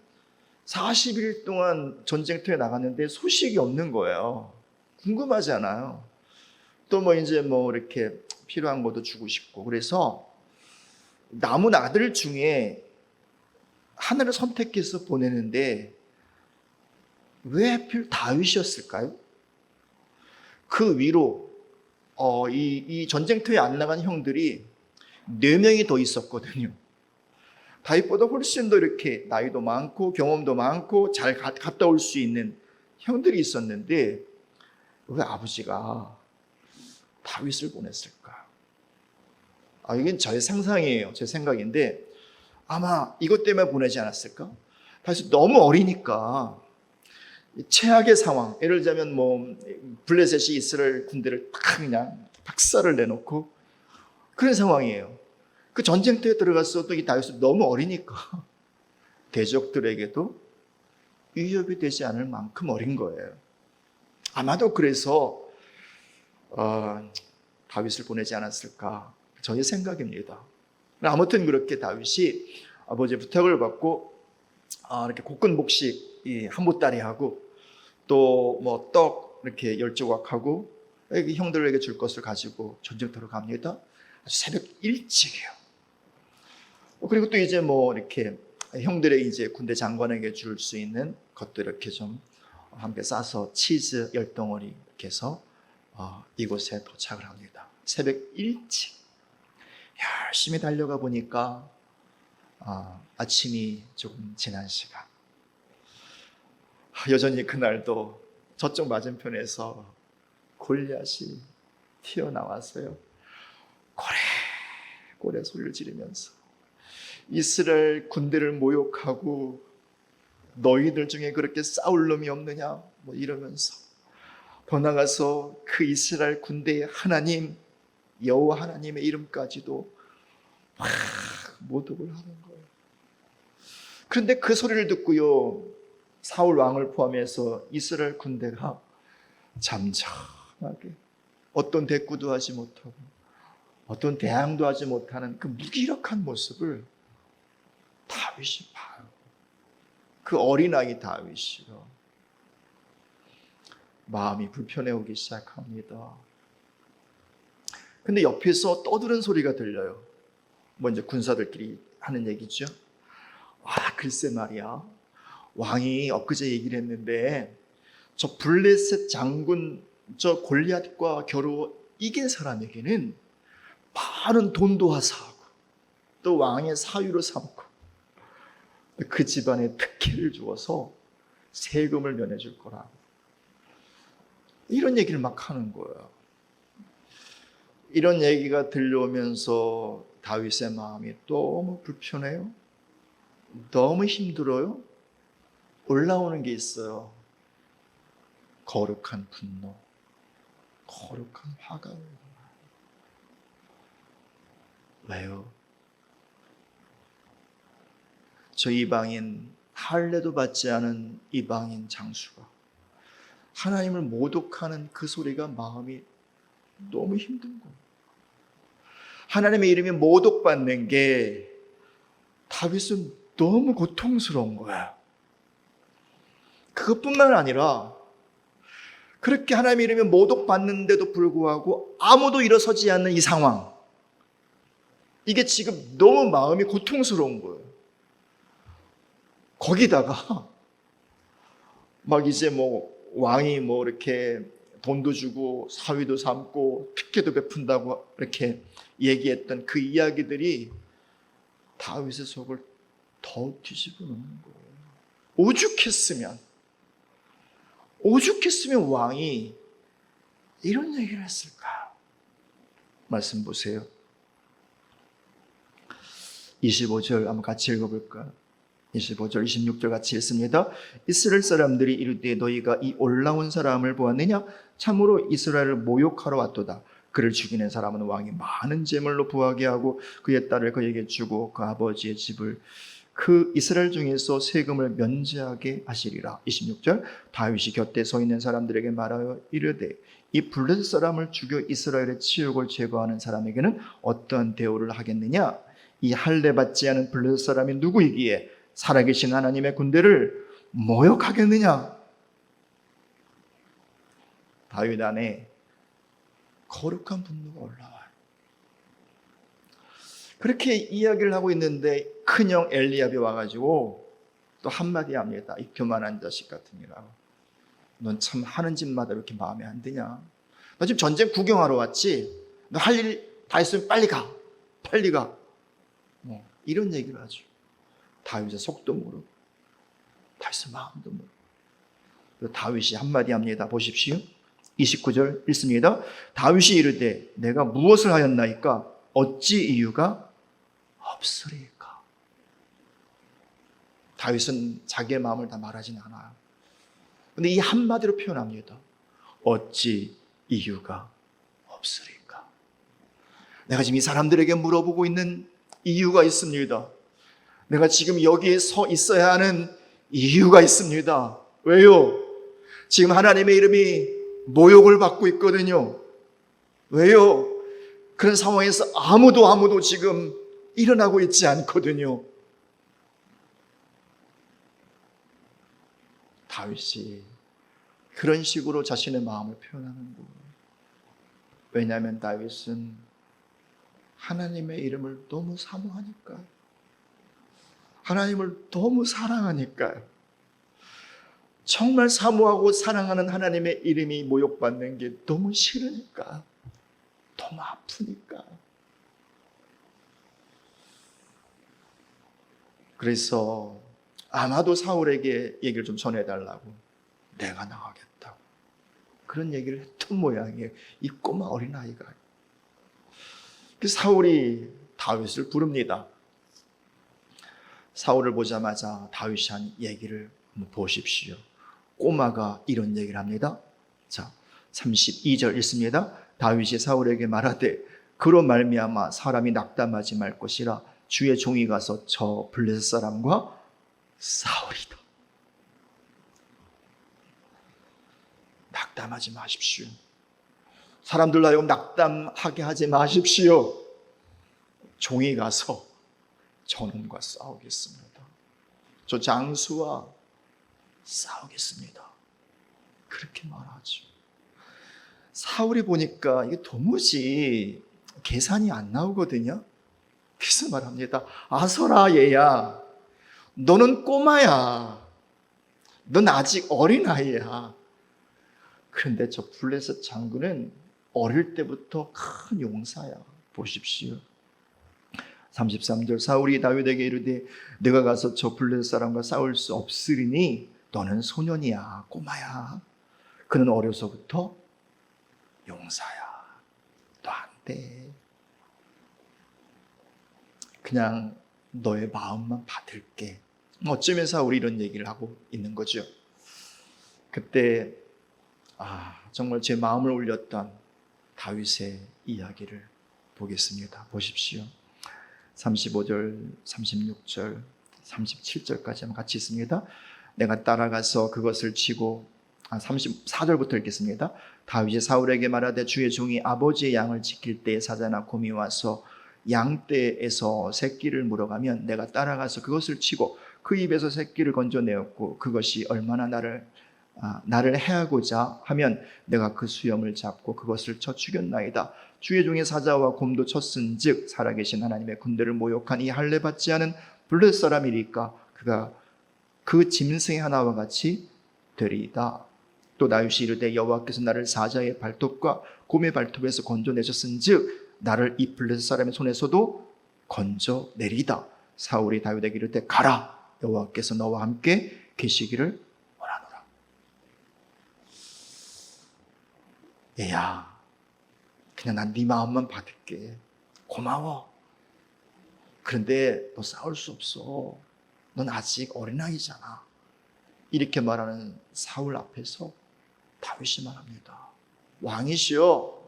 40일 동안 전쟁터에 나갔는데 소식이 없는 거예요. 궁금하잖아요. 또 이제 이렇게 필요한 것도 주고 싶고. 그래서 남은 아들 중에 하나를 선택해서 보내는데 왜 하필 다윗이었을까요? 그 위로 이 전쟁터에 안 나간 형들이 4명이 더 있었거든요. 다윗보다 훨씬 더 이렇게 나이도 많고 경험도 많고 잘 갔다 올 수 있는 형들이 있었는데 왜 아버지가 다윗을 보냈을까? 이건 저의 상상이에요. 제 생각인데 아마 이것 때문에 보내지 않았을까? 다윗이 너무 어리니까 최악의 상황, 예를 들자면 블레셋이 이스라엘 군대를 딱 그냥 박살을 내놓고 그런 상황이에요. 그 전쟁터에 들어갔어도 이 다윗은 너무 어리니까 대적들에게도 위협이 되지 않을 만큼 어린 거예요. 아마도 그래서 다윗을 보내지 않았을까, 저의 생각입니다. 아무튼 그렇게 다윗이 아버지의 부탁을 받고 이렇게 곡근복식 한 보따리 하고 또 떡 이렇게 10조각하고 형들에게 줄 것을 가지고 전쟁터로 갑니다. 아주 새벽 일찍이에요. 그리고 또 이제 이렇게 형들의 이제 군대 장관에게 줄 수 있는 것들 이렇게 좀 함께 싸서 치즈 10덩어리 이렇게 해서 이곳에 도착을 합니다. 새벽 일찍 열심히 달려가 보니까 아침이 조금 지난 시간, 여전히 그날도 저쪽 맞은편에서 골리앗이 튀어나왔어요. 고래 소리를 지르면서 이스라엘 군대를 모욕하고 너희들 중에 그렇게 싸울 놈이 없느냐 이러면서 더 나가서 그 이스라엘 군대의 하나님 여호와 하나님의 이름까지도 막 모독을 하는 거예요. 그런데 그 소리를 듣고요, 사울 왕을 포함해서 이스라엘 군대가 잠잠하게 어떤 대꾸도 하지 못하고 어떤 대항도 하지 못하는 그 무기력한 모습을 다윗이 봐요. 그 어린아이 다윗이요, 마음이 불편해오기 시작합니다. 근데 옆에서 떠드는 소리가 들려요. 이제 군사들끼리 하는 얘기죠. 글쎄 말이야, 왕이 엊그제 얘기를 했는데 저 블레셋 장군 저 골리앗과 겨루 이긴 사람에게는 많은 돈도 하사하고 또 왕의 사위로 삼고 그 집안에 특혜를 주어서 세금을 면해줄 거라고, 이런 얘기를 막 하는 거예요. 이런 얘기가 들려오면서 다윗의 마음이 너무 불편해요. 너무 힘들어요. 올라오는 게 있어요. 거룩한 분노, 거룩한 화가. 왜요? 저 이방인, 할례도 받지 않은 이방인 장수가 하나님을 모독하는 그 소리가 마음이 너무 힘든 거예요. 하나님의 이름이 모독받는 게 다윗은 너무 고통스러운 거야. 그것뿐만 아니라 그렇게 하나님의 이름이 모독받는데도 불구하고 아무도 일어서지 않는 이 상황, 이게 지금 너무 마음이 고통스러운 거예요. 거기다가 막 이제 뭐 왕이 뭐 이렇게 돈도 주고 사위도 삼고 특혜도 베푼다고 이렇게 얘기했던 그 이야기들이 다윗의 속을 더 뒤집어 놓는 거예요. 오죽했으면 왕이 이런 얘기를 했을까? 말씀 보세요. 25절 한번 같이 읽어볼까요? 25절, 26절 같이 읽습니다. 이스라엘 사람들이 이르되 너희가 이 올라온 사람을 보았느냐? 참으로 이스라엘을 모욕하러 왔도다. 그를 죽이는 사람은 왕이 많은 재물로 부하게 하고 그의 딸을 그에게 주고 그 아버지의 집을 그 이스라엘 중에서 세금을 면제하게 하시리라. 26절, 다윗이 곁에 서 있는 사람들에게 말하여 이르되 이 블레셋 사람을 죽여 이스라엘의 치욕을 제거하는 사람에게는 어떠한 대우를 하겠느냐? 이 할례 받지 않은 블레셋 사람이 누구이기에 살아계신 하나님의 군대를 모욕하겠느냐? 다윗 안에 거룩한 분노가 올라와요. 그렇게 이야기를 하고 있는데 큰형 엘리압이 와가지고 또 한마디 합니다. 이 교만한 자식 같으니라고. 넌 참 하는 짓마다 이렇게 마음에 안 드냐? 너 지금 전쟁 구경하러 왔지? 너 할 일 다 했으면 빨리 가. 뭐 이런 얘기를 하죠. 다윗의 속도 모르고 다윗의 마음도 모르고. 다윗이 한마디 합니다. 보십시오. 29절 읽습니다. 다윗이 이르되 내가 무엇을 하였나이까? 어찌 이유가 없으리까? 다윗은 자기의 마음을 다 말하진 않아요. 근데 이 한마디로 표현합니다. 어찌 이유가 없으리까? 내가 지금 이 사람들에게 물어보고 있는 이유가 있습니다. 내가 지금 여기에 서 있어야 하는 이유가 있습니다. 왜요? 지금 하나님의 이름이 모욕을 받고 있거든요. 왜요? 그런 상황에서 아무도 지금 일어나고 있지 않거든요. 다윗이 그런 식으로 자신의 마음을 표현하는 거예요. 왜냐하면 다윗은 하나님의 이름을 너무 사모하니까요. 하나님을 너무 사랑하니까요. 정말 사모하고 사랑하는 하나님의 이름이 모욕받는 게 너무 싫으니까, 너무 아프니까. 그래서 아마도 사울에게 얘기를 좀 전해달라고, 내가 나가겠다고 그런 얘기를 했던 모양이에요. 이 꼬마 어린아이가. 사울이 다윗을 부릅니다. 사울을 보자마자 다윗이 한 얘기를 한번 보십시오. 꼬마가 이런 얘기를 합니다. 자, 32절 읽습니다. 다윗이 사울에게 말하되 그로 말미암아 사람이 낙담하지 말 것이라 주의 종이 가서 저 블레셋 사람과 싸우리다. 낙담하지 마십시오. 사람들로 하여금 낙담하게 하지 마십시오. 종이 가서 저놈과 싸우겠습니다. 저 장수와 싸우겠습니다. 그렇게 말하죠. 사울이 보니까 이게 도무지 계산이 안 나오거든요. 그래서 말합니다. 아서라 얘야, 너는 꼬마야. 넌 아직 어린아이야. 그런데 저 블레셋 장군은 어릴 때부터 큰 용사야. 보십시오. 33절 사울이 다윗에게 이르되 내가 가서 저 블레셋 사람과 싸울 수 없으리니 너는 소년이야, 꼬마야. 그는 어려서부터 용사야. 너 안 돼. 그냥 너의 마음만 받을게. 어쩌면 사울이 이런 얘기를 하고 있는 거죠. 그때 정말 제 마음을 울렸던 다윗의 이야기를 보겠습니다. 보십시오. 35절, 36절, 37절까지 한번 같이 있습니다. 내가 따라가서 그것을 치고 34절부터 읽겠습니다. 다윗이 사울에게 말하되 주의 종이 아버지의 양을 지킬 때에 사자나 곰이 와서 양떼에서 새끼를 물어가면 내가 따라가서 그것을 치고 그 입에서 새끼를 건져내었고 그것이 얼마나 나를 해하고자 하면 내가 그 수염을 잡고 그것을 쳐 죽였나이다. 주의 종의 사자와 곰도 쳤은즉 살아계신 하나님의 군대를 모욕한 이 할례 받지 않은 블레셋 사람이니까 그가 그 짐승의 하나와 같이 되리이다. 또 다윗이 이르되 여호와께서 나를 사자의 발톱과 곰의 발톱에서 건져내셨은즉 나를 이 블레셋 사람의 손에서도 건져내리이다. 사울이 다윗에게 이르되 가라, 여호와께서 너와 함께 계시기를 원하노라. 얘야, 그냥 난 네 마음만 받을게. 고마워. 그런데 너 싸울 수 없어. 넌 아직 어린아이잖아. 이렇게 말하는 사울 앞에서 다윗이 말합니다. 왕이시여,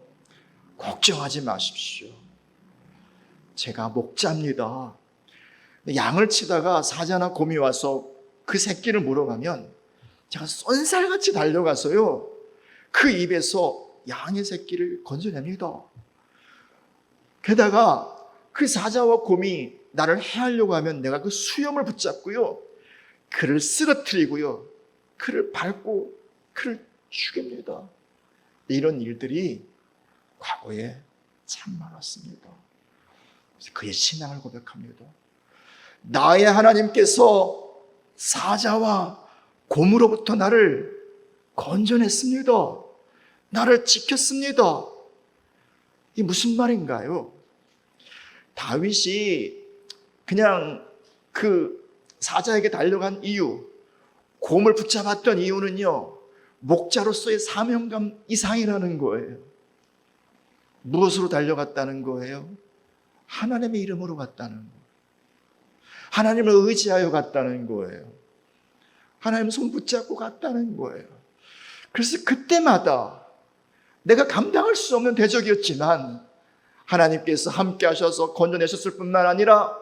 걱정하지 마십시오. 제가 목자입니다. 양을 치다가 사자나 곰이 와서 그 새끼를 물어가면 제가 쏜살같이 달려가서요, 그 입에서 양의 새끼를 건져냅니다. 게다가 그 사자와 곰이 나를 해하려고 하면 내가 그 수염을 붙잡고요, 그를 쓰러뜨리고요, 그를 밟고 그를 죽입니다. 이런 일들이 과거에 참 많았습니다. 그의 신앙을 고백합니다. 나의 하나님께서 사자와 곰으로부터 나를 건져냈습니다. 나를 지켰습니다. 이게 무슨 말인가요? 다윗이 그냥 그 사자에게 달려간 이유, 곰을 붙잡았던 이유는요, 목자로서의 사명감 이상이라는 거예요. 무엇으로 달려갔다는 거예요? 하나님의 이름으로 갔다는 거예요. 하나님을 의지하여 갔다는 거예요. 하나님 손 붙잡고 갔다는 거예요. 그래서 그때마다 내가 감당할 수 없는 대적이었지만 하나님께서 함께 하셔서 건져내셨을 뿐만 아니라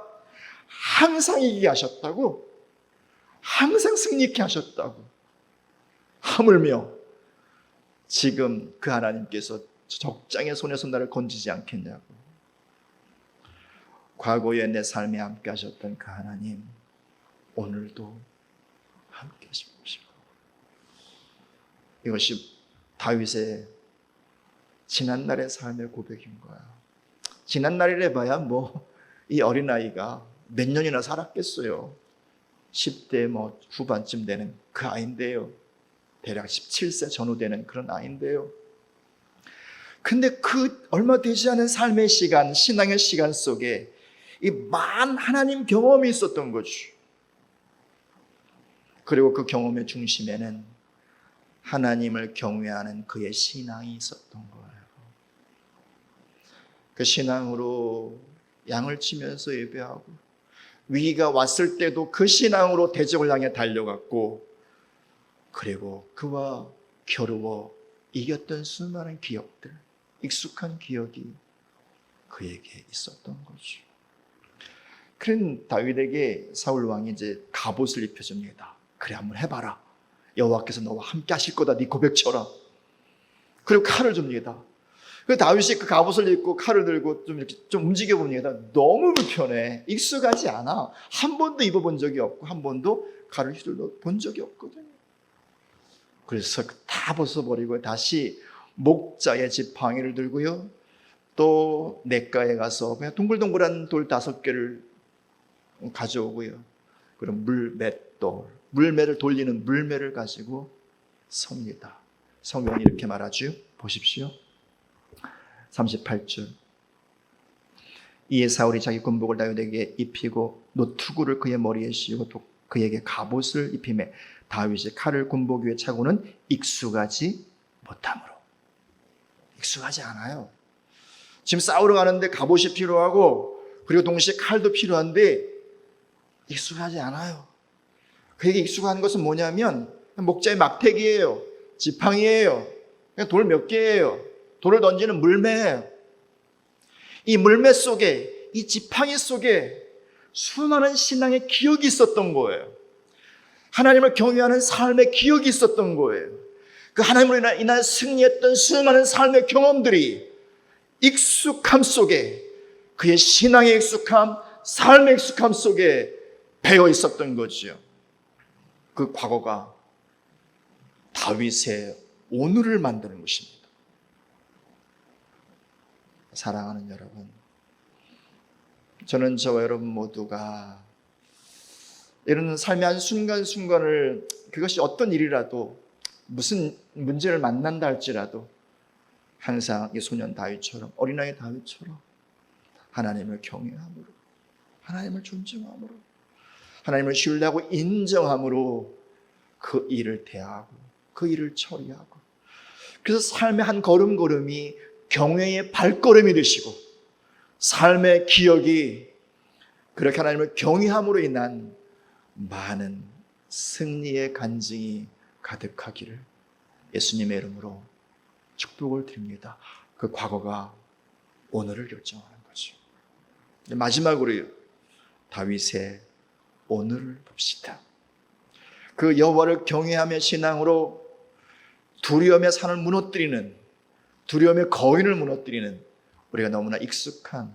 항상 이기게 하셨다고, 항상 승리케 하셨다고. 하물며 지금 그 하나님께서 적장의 손에서 나를 건지지 않겠냐고. 과거에 내 삶에 함께 하셨던 그 하나님, 오늘도 함께 하십시오. 이것이 다윗의 지난날의 삶의 고백인 거야. 지난날이래 봐야 이 어린아이가 몇 년이나 살았겠어요. 10대 후반쯤 되는 그 아이인데요. 대략 17세 전후 되는 그런 아이인데요. 근데 그 얼마 되지 않은 삶의 시간, 신앙의 시간 속에 이 많은 하나님 경험이 있었던 거지. 그리고 그 경험의 중심에는 하나님을 경외하는 그의 신앙이 있었던 거예요. 그 신앙으로 양을 치면서 예배하고, 위기가 왔을 때도 그 신앙으로 대적을 향해 달려갔고, 그리고 그와 겨루어 이겼던 수많은 기억들, 익숙한 기억이 그에게 있었던 거죠. 그런 다윗에게 사울 왕이 이제 갑옷을 입혀줍니다. 그래, 한번 해봐라. 여호와께서 너와 함께 하실 거다. 네 고백처럼. 그리고 칼을 줍니다. 그 다윗이 그 갑옷을 입고 칼을 들고 좀 이렇게 좀 움직여 봅니다. 너무 불편해. 익숙하지 않아. 한 번도 입어본 적이 없고 한 번도 칼을 휘둘러 본 적이 없거든요. 그래서 다 벗어버리고 다시 목자의 지팡이를 들고요, 또 냇가에 가서 그냥 동글동글한 돌 5개를 가져오고요, 그리고 물매를 돌리는 물매를 가지고 섭니다. 성경이 이렇게 말하죠. 보십시오. 38절. 이에 사울이 자기 군복을 다윗에게 입히고 노투구를 그의 머리에 씌우고 또 그에게 갑옷을 입히매 다윗이 칼을 군복 위에 차고는 익숙하지 못함으로. 익숙하지 않아요. 지금 싸우러 가는데 갑옷이 필요하고 그리고 동시에 칼도 필요한데 익숙하지 않아요. 그에게 익숙한 것은 뭐냐면 목자의 막대기예요. 지팡이예요. 그냥 돌 몇 개예요. 돌을 던지는 물매예요. 이 물매 속에, 이 지팡이 속에 수많은 신앙의 기억이 있었던 거예요. 하나님을 경외하는 삶의 기억이 있었던 거예요. 그 하나님으로 인하여 승리했던 수많은 삶의 경험들이 익숙함 속에 그의 신앙에 익숙함, 삶의 익숙함 속에 배어 있었던 거지요. 그 과거가 다윗의 오늘을 만드는 것입니다. 사랑하는 여러분, 저는 저와 여러분 모두가 이런 삶의 한 순간순간을, 그것이 어떤 일이라도 무슨 문제를 만난다 할지라도 항상 이 소년 다윗처럼, 어린아이 다윗처럼 하나님을 경외함으로, 하나님을 존중함으로, 하나님을 신뢰하고 인정함으로 그 일을 대하고 그 일을 처리하고, 그래서 삶의 한 걸음걸음이 경외의 발걸음이 되시고 삶의 기억이 그렇게 하나님을 경외함으로 인한 많은 승리의 간증이 가득하기를 예수님의 이름으로 축복을 드립니다. 그 과거가 오늘을 결정하는 거죠. 마지막으로요, 다윗의 오늘을 봅시다. 그 여호와를 경외하며 신앙으로 두려움의 산을 무너뜨리는, 두려움의 거인을 무너뜨리는 우리가 너무나 익숙한,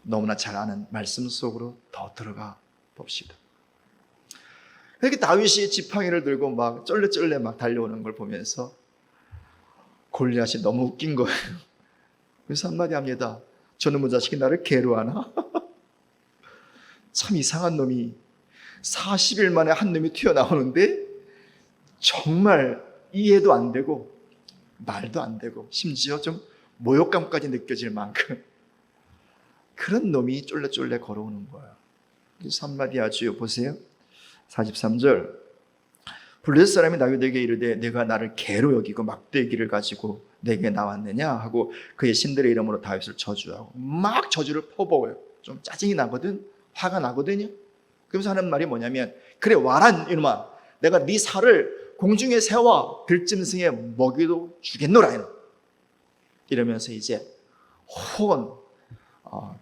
너무나 잘 아는 말씀 속으로 더 들어가 봅시다. 이렇게 다윗이 지팡이를 들고 막 쩔레쩔레 막 달려오는 걸 보면서 골리앗이 너무 웃긴 거예요. 그래서 한마디 합니다. 저놈의 자식이 나를 괴로워하나? 참 이상한 놈이 40일 만에 한 놈이 튀어나오는데 정말 이해도 안 되고 말도 안 되고 심지어 좀 모욕감까지 느껴질 만큼 그런 놈이 쫄래쫄래 걸어오는 거예요. 그래서 한마디 하죠. 보세요. 43절, 블레셋 사람이 다윗에게 이르되 내가 나를 개로 여기고 막대기를 가지고 내게 나왔느냐 하고 그의 신들의 이름으로 다윗을 저주하고, 막 저주를 퍼부어요. 좀 짜증이 나거든, 화가 나거든요. 그러면서 하는 말이 뭐냐면, 그래 와란 이놈아, 내가 네 살을 공중의 새와 들짐승의 먹이도 주겠노라, 이러면서 이제 호언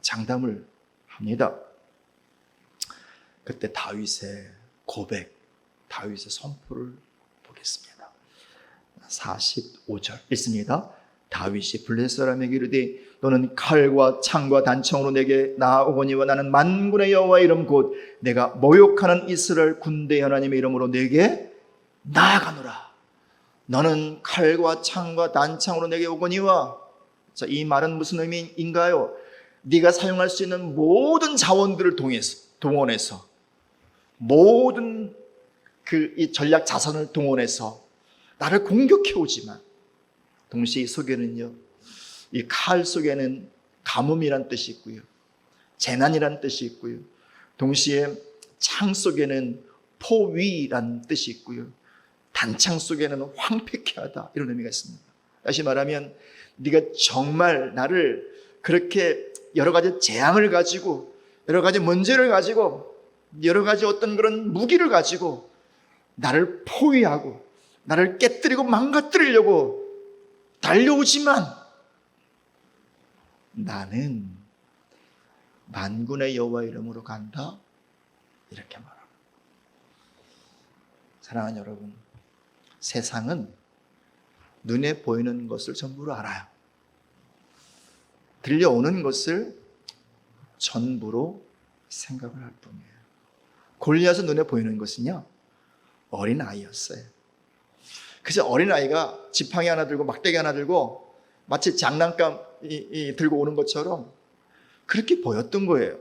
장담을 합니다. 그때 다윗의 고백, 다윗의 선포를 보겠습니다. 45절 읽습니다. 다윗이 블레셋 사람에게 이르되 너는 칼과 창과 단청으로 내게 나아오거니와 나는 만군의 여호와의 이름 곧 내가 모욕하는 이스라엘 군대 하나님의 이름으로 내게 나아가노라. 너는 칼과 창과 단창으로 내게 오거니와, 자, 이 말은 무슨 의미인가요? 네가 사용할 수 있는 모든 자원들을 동원해서 모든 이 전략 자산을 동원해서 나를 공격해 오지만, 동시에 이 속에는요, 이 칼 속에는 가뭄이란 뜻이 있고요, 재난이란 뜻이 있고요, 동시에 창 속에는 포위란 뜻이 있고요, 단창 속에는 황폐케 하다, 이런 의미가 있습니다. 다시 말하면 네가 정말 나를 그렇게 여러 가지 재앙을 가지고, 여러 가지 문제를 가지고, 여러 가지 어떤 그런 무기를 가지고 나를 포위하고 나를 깨뜨리고 망가뜨리려고 달려오지만 나는 만군의 여호와의 이름으로 간다, 이렇게 말합니다. 사랑하는 여러분, 세상은 눈에 보이는 것을 전부로 알아요. 들려오는 것을 전부로 생각을 할 뿐이에요. 골리앗은 눈에 보이는 것은요, 어린아이였어요. 그래서 어린아이가 지팡이 하나 들고 막대기 하나 들고 마치 장난감 들고 오는 것처럼 그렇게 보였던 거예요.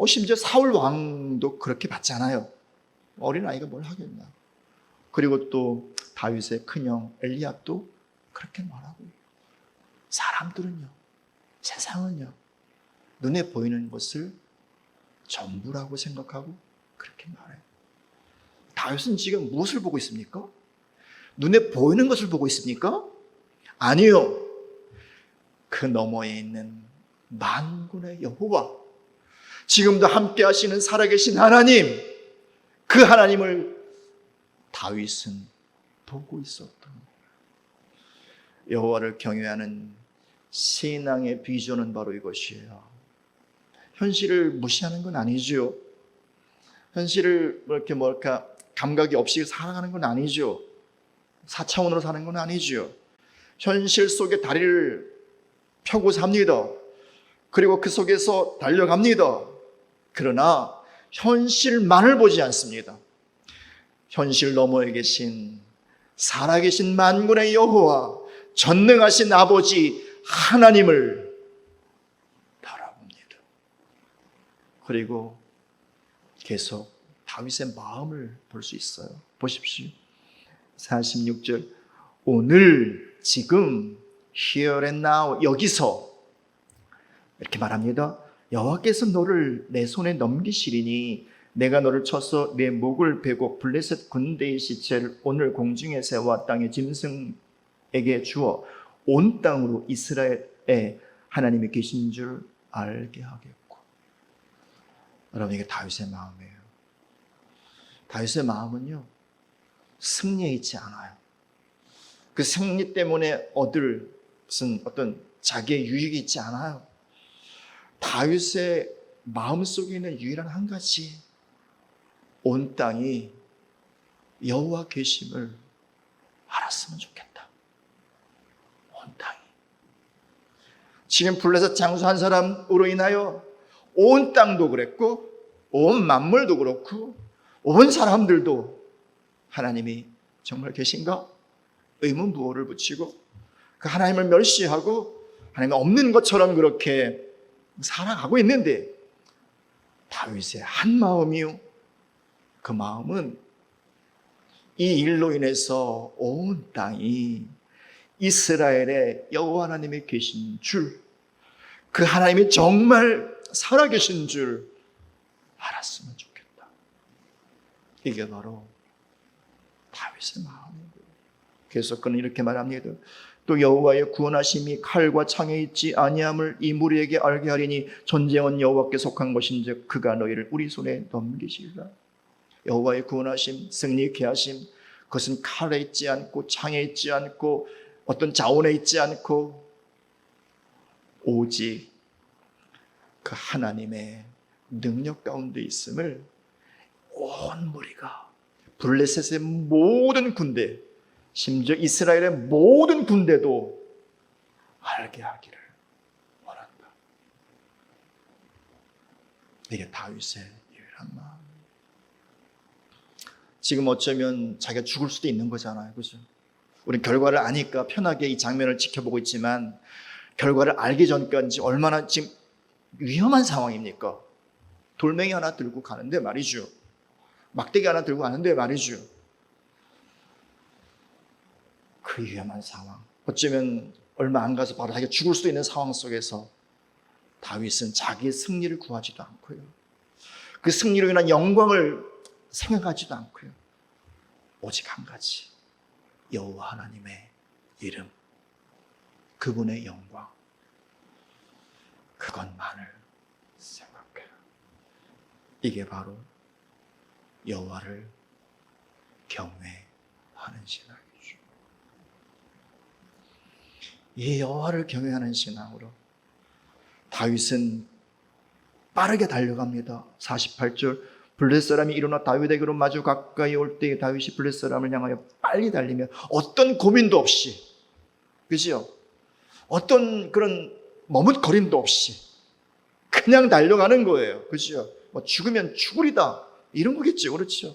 심지어 사울 왕도 그렇게 봤잖아요. 어린아이가 뭘 하겠나. 그리고 또 다윗의 큰형 엘리압도 그렇게 말하고, 사람들은요, 세상은요, 눈에 보이는 것을 전부라고 생각하고 그렇게 말해요. 다윗은 지금 무엇을 보고 있습니까? 눈에 보이는 것을 보고 있습니까? 아니요. 그 너머에 있는 만군의 여호와, 지금도 함께 하시는 살아계신 하나님, 그 하나님을 다윗은 보고 있었던 거예요. 여호와를 경외하는 신앙의 비전은 바로 이것이에요. 현실을 무시하는 건 아니죠. 현실을 이렇게 감각이 없이 살아가는 건 아니죠. 4차원으로 사는 건 아니죠. 현실 속에 다리를 펴고 삽니다. 그리고 그 속에서 달려갑니다. 그러나 현실만을 보지 않습니다. 현실 너머에 계신 살아계신 만군의 여호와, 전능하신 아버지 하나님을 바라봅니다. 그리고 계속 다윗의 마음을 볼 수 있어요. 보십시오. 46절, 오늘 지금 here and now, 여기서 이렇게 말합니다. 여호와께서 너를 내 손에 넘기시리니 내가 너를 쳐서 내 목을 베고 블레셋 군대의 시체를 오늘 공중에 세워 땅의 짐승에게 주어 온 땅으로 이스라엘의 하나님이 계신 줄 알게 하겠고. 여러분, 이게 다윗의 마음이에요. 다윗의 마음은요, 승리에 있지 않아요. 그 승리 때문에 얻을 무슨 어떤 자기의 유익이 있지 않아요. 다윗의 마음속에 있는 유일한 한 가지, 온 땅이 여호와 계심을 알았으면 좋겠다. 온 땅이. 지금 블레셋 장수 한 사람으로 인하여 온 땅도 그랬고 온 만물도 그렇고 온 사람들도 하나님이 정말 계신가? 의문부호를 붙이고 그 하나님을 멸시하고 하나님이 없는 것처럼 그렇게 살아가고 있는데, 다윗의 한 마음이요, 그 마음은 이 일로 인해서 온 땅이 이스라엘의 여호와 하나님이 계신 줄, 그 하나님이 정말 살아계신 줄 알았으면 좋겠다. 이게 바로 다윗의 마음이고, 그래서 그는 이렇게 말합니다. 또 여호와의 구원하심이 칼과 창에 있지 아니함을 이 무리에게 알게 하리니 전쟁은 여호와께 속한 것인즉 그가 너희를 우리 손에 넘기시리라. 여호와의 구원하심, 승리케 하심, 그것은 칼에 있지 않고 창에 있지 않고 어떤 자원에 있지 않고 오직 그 하나님의 능력 가운데 있음을 온 무리가, 블레셋의 모든 군대, 심지어 이스라엘의 모든 군대도 알게 하기를 원한다. 이게 다윗의 유일한 마음. 지금 어쩌면 자기가 죽을 수도 있는 거잖아요, 그죠? 우린 결과를 아니까 편하게 이 장면을 지켜보고 있지만, 결과를 알기 전까지 얼마나 지금 위험한 상황입니까? 돌멩이 하나 들고 가는데 말이죠, 막대기 하나 들고 가는데 말이죠, 그 위험한 상황, 어쩌면 얼마 안 가서 바로 자기가 죽을 수도 있는 상황 속에서 다윗은 자기의 승리를 구하지도 않고요, 그 승리로 인한 영광을 생각하지도 않고요, 오직 한 가지, 여호와 하나님의 이름, 그분의 영광, 그것만을 생각해요. 이게 바로 여호와를 경외하는 신앙이죠. 이 여호와를 경외하는 신앙으로 다윗은 빠르게 달려갑니다. 48절, 블레셋 사람이 일어나 다윗에게로 마주 가까이 올 때 다윗이 블레셋 사람을 향하여 빨리 달리며 어떤 고민도 없이, 그죠? 어떤 그런 머뭇거림도 없이 그냥 달려가는 거예요, 그죠? 뭐 죽으면 죽으리다 이런 거겠죠, 그렇죠?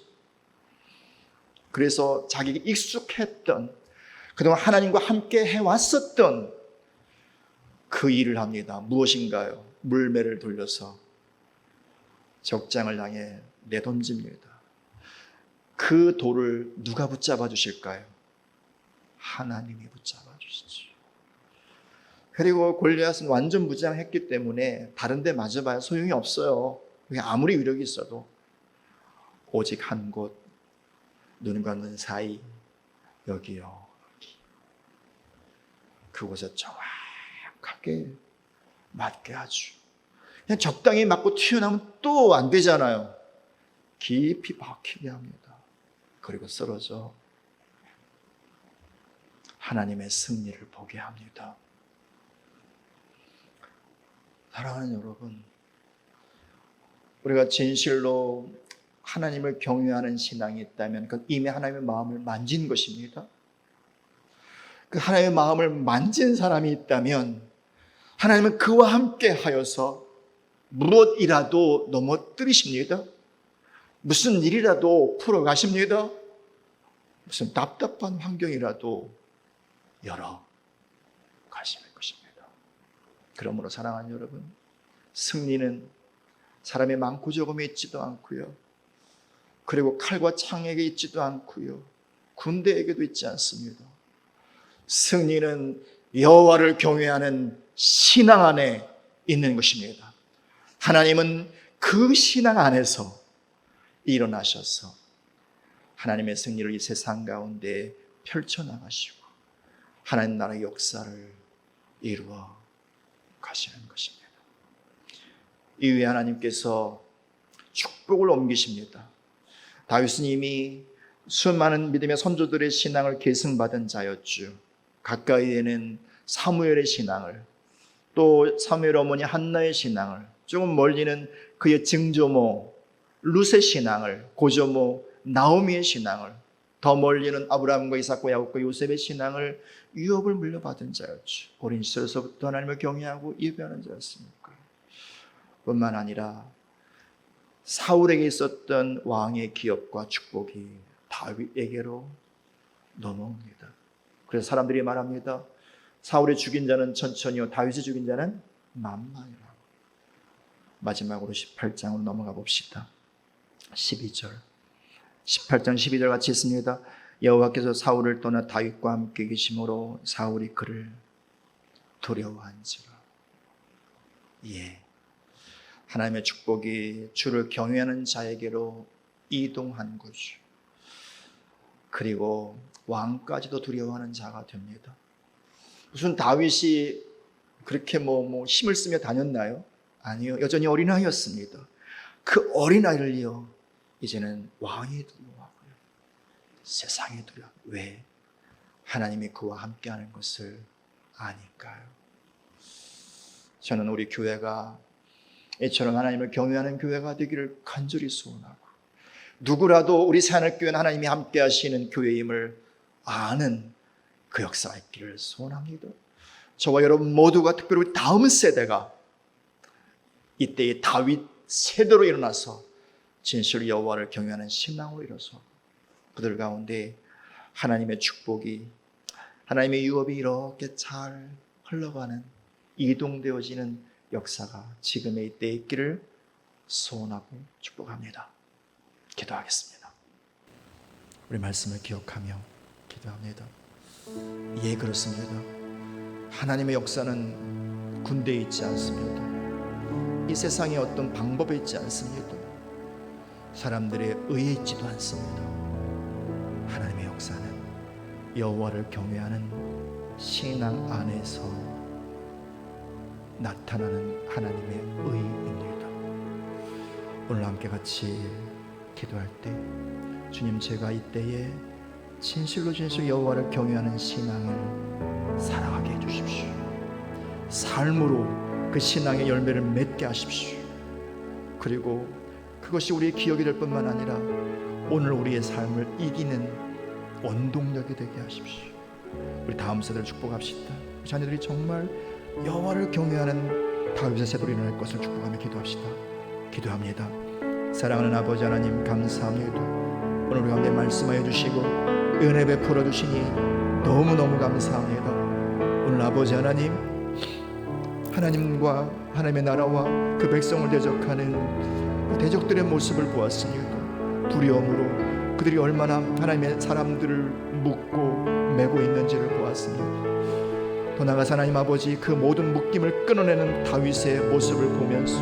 그래서 자기에게 익숙했던, 그동안 하나님과 함께 해왔었던 그 일을 합니다. 무엇인가요? 물매를 돌려서 적장을 향해 내던집니다. 그 돌을 누가 붙잡아 주실까요? 하나님이 붙잡아 주시죠. 그리고 골리앗은 완전 무장했기 때문에 다른 데 맞아봐야 소용이 없어요. 아무리 위력이 있어도. 오직 한 곳, 눈과 눈 사이, 여기요, 여기. 그곳에 정확하게 맞게 하죠. 그냥 적당히 맞고 튀어나오면 또 안 되잖아요. 깊이 박히게 합니다. 그리고 쓰러져 하나님의 승리를 보게 합니다. 사랑하는 여러분, 우리가 진실로 하나님을 경외하는 신앙이 있다면 그건 이미 하나님의 마음을 만진 것입니다. 그 하나님의 마음을 만진 사람이 있다면 하나님은 그와 함께 하여서 무엇이라도 넘어뜨리십니다. 무슨 일이라도 풀어가십니다. 무슨 답답한 환경이라도 열어 가시는 것입니다. 그러므로 사랑하는 여러분, 승리는 사람의 많고 적음에 있지도 않고요, 그리고 칼과 창에게 있지도 않고요, 군대에게도 있지 않습니다. 승리는 여호와를 경외하는 신앙 안에 있는 것입니다. 하나님은 그 신앙 안에서 일어나셔서 하나님의 승리를 이 세상 가운데 펼쳐나가시고 하나님 나라의 역사를 이루어 가시는 것입니다. 이후에 하나님께서 축복을 옮기십니다. 다윗은 이미 수많은 믿음의 선조들의 신앙을 계승받은 자였죠. 가까이에는 사무엘의 신앙을, 또 사무엘 어머니 한나의 신앙을, 조금 멀리는 그의 증조모 룻의 신앙을, 고조모 나오미의 신앙을, 더 멀리는 아브라함과 이삭과 야곱과 요셉의 신앙을, 유업을 물려받은 자였죠. 어린 시절에서부터 하나님을 경외하고 예배하는 자였습니까? 뿐만 아니라 사울에게 있었던 왕의 기업과 축복이 다윗에게로 넘어옵니다. 그래서 사람들이 말합니다. 사울의 죽인 자는 천천히요, 다윗의 죽인 자는 만만이라고. 마지막으로 18장으로 넘어가 봅시다. 12절, 18장 12절 같이 있습니다. 여호와께서 사울을 떠나 다윗과 함께 계심으로 사울이 그를 두려워한지라. 예, 하나님의 축복이 주를 경외하는 자에게로 이동한 거죠. 그리고 왕까지도 두려워하는 자가 됩니다. 무슨 다윗이 그렇게 힘을 쓰며 다녔나요? 아니요, 여전히 어린아이였습니다. 그 어린아이를요, 이제는 왕이 두려워하고요, 세상이 두려워. 왜? 하나님이 그와 함께하는 것을 아니까요. 저는 우리 교회가 이처럼 하나님을 경외하는 교회가 되기를 간절히 소원하고, 누구라도 우리 새하늘교회는 하나님이 함께하시는 교회임을 아는 그 역사가 있기를 소원합니다. 저와 여러분 모두가, 특별히 우리 다음 세대가 이때의 다윗 세대로 일어나서 진실로 여호와를 경외하는 신앙으로 일어서 그들 가운데 하나님의 축복이, 하나님의 유업이 이렇게 잘 흘러가는, 이동되어지는 역사가 지금의 이때에 있기를 소원하고 축복합니다. 기도하겠습니다. 우리 말씀을 기억하며 기도합니다. 예, 그렇습니다. 하나님의 역사는 군대에 있지 않습니다. 이 세상의 어떤 방법에 있지 않습니다. 사람들의 의에 있지도 않습니다. 하나님의 역사는 여호와를 경외하는 신앙 안에서 나타나는 하나님의 의입니다. 오늘 함께 같이 기도할 때, 주님, 제가 이때에 진실로 여호와를 경외하는 신앙을 살아가게 해주십시오. 삶으로 그 신앙의 열매를 맺게 하십시오. 그리고 그것이 우리의 기억이 될 뿐만 아니라 오늘 우리의 삶을 이기는 원동력이 되게 하십시오. 우리 다음 세대를 축복합시다. 우리 자녀들이 정말 여호와를 경외하는 다윗의 세대로 일어날 것을 축복하며 기도합시다. 기도합니다. 사랑하는 아버지 하나님, 감사합니다. 오늘 우리 가운데 말씀하여 주시고 은혜 베풀어 주시니 너무너무 감사합니다. 오늘 아버지 하나님, 하나님과 하나님의 나라와 그 백성을 대적하는 그 대적들의 모습을 보았습니다. 두려움으로 그들이 얼마나 하나님의 사람들을 묶고 매고 있는지를 보았습니다. 더 나아가서 하나님 아버지, 그 모든 묶임을 끊어내는 다윗의 모습을 보면서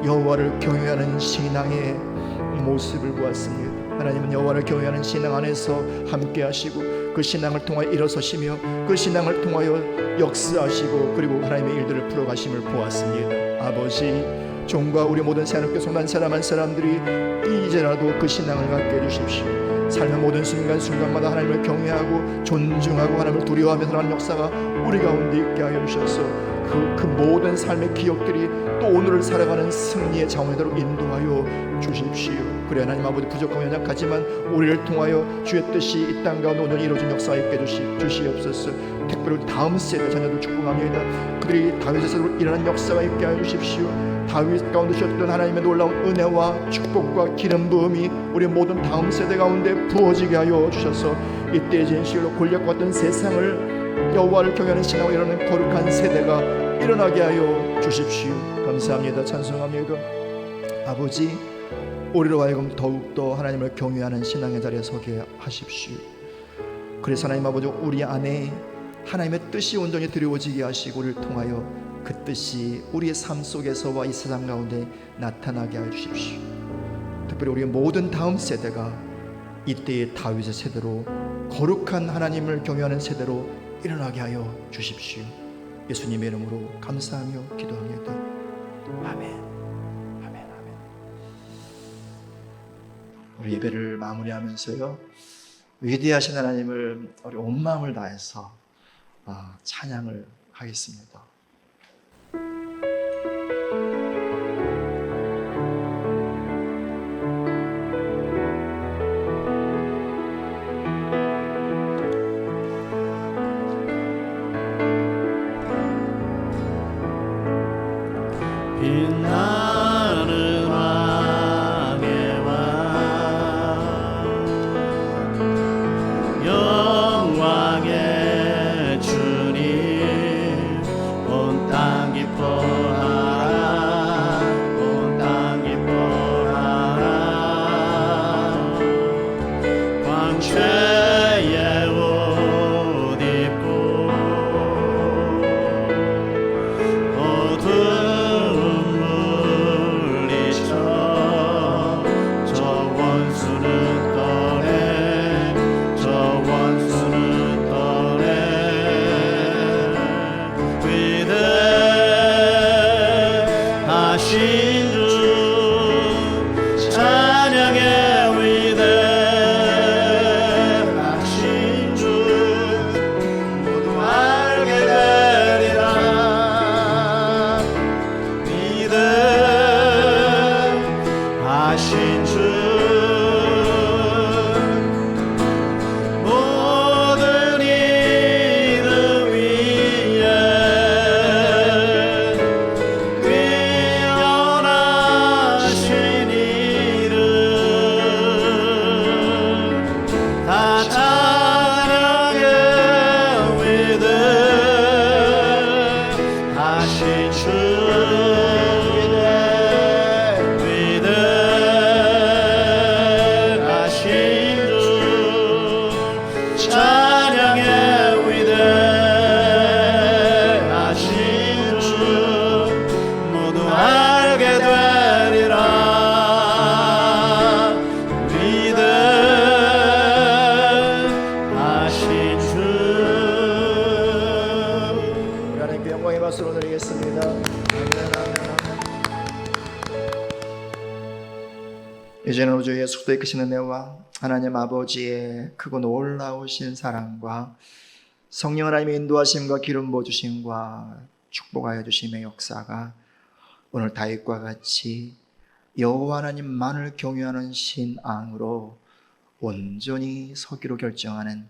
여호와를 경외하는 신앙의 모습을 보았습니다. 하나님은 여호와를 경외하는 신앙 안에서 함께 하시고 그 신앙을 통하여 일어서시며 그 신앙을 통하여 역사하시고 그리고 하나님의 일들을 풀어가심을 보았습니다. 아버지, 종과 우리 모든 새하늘교회 속난 사람 한 사람들이 이제라도 그 신앙을 갖게 해주십시오. 삶의 모든 순간순간마다 하나님을 경외하고 존중하고 하나님을 두려워하며 살아가는 역사가 우리 가운데 있게 하여 주셔서 그 모든 삶의 기억들이 또 오늘을 살아가는 승리의 자원으로 인도하여 주십시오. 그래 하나님 아버지, 부족하고 연약하지만 우리를 통하여 주의 뜻이 이 땅 가운데 오늘 이루어진 역사 있게 주시옵소서. 특별히 다음 세대 자녀들 축복합니다. 그들이 다윗의 세대로 일어난 역사가 있게 하여 주십시오. 다윗 가운데 주셨던 하나님의 놀라운 은혜와 축복과 기름 부음이 우리 모든 다음 세대 가운데 부어지게 하여 주셔서 이때의 진실로 골리앗과 같은 세상을 여호와를 경외하는 신앙으로 일어나는 거룩한 세대가 일어나게 하여 주십시오. 감사합니다. 찬송합니다. 아버지, 우리로 하여금 더욱더 하나님을 경외하는 신앙의 자리에 서게 하십시오. 그래서 하나님 아버지, 우리 안에 하나님의 뜻이 온전히 드리워지게 하시고 우리를 통하여 그 뜻이 우리의 삶 속에서와 이 세상 가운데 나타나게 하여 주십시오. 특별히 우리의 모든 다음 세대가 이때의 다윗의 세대로 거룩한 하나님을 경외하는 세대로 일어나게 하여 주십시오. 예수님의 이름으로 감사하며 기도합니다. 아멘. 아멘. 아멘. 우리 예배를 마무리하면서요, 위대하신 하나님을 우리 온 마음을 다해서 찬양을 하겠습니다. 빛나는 왕의 왕, 영광의 주님, 온 땅 기뻐하라, 온 땅 기뻐하라. 광채의 옷 입고 이제는 우주 예수 그리스도의 크신 은혜와 하나님 아버지의 크고 놀라우신 사랑과 성령 하나님의 인도하심과 기름 부어주심과 축복하여 주심의 역사가 오늘 다윗과 같이 여호와 하나님만을 경외하는 신앙으로 온전히 서기로 결정하는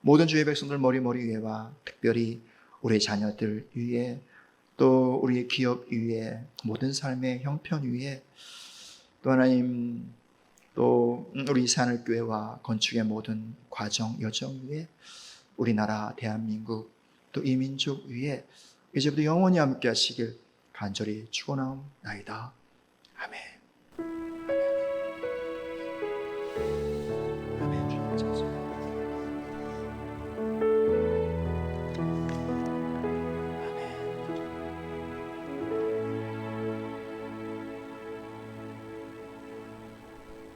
모든 주의 백성들 머리 위에와 특별히 우리 자녀들 위에 또 우리의 기업 위에 모든 삶의 형편 위에 또 하나님 또 우리 새하늘교회와 건축의 모든 과정 여정 위에 우리나라 대한민국 또 이 민족 위에 이제부터 영원히 함께 하시길 간절히 축원하옵나이다.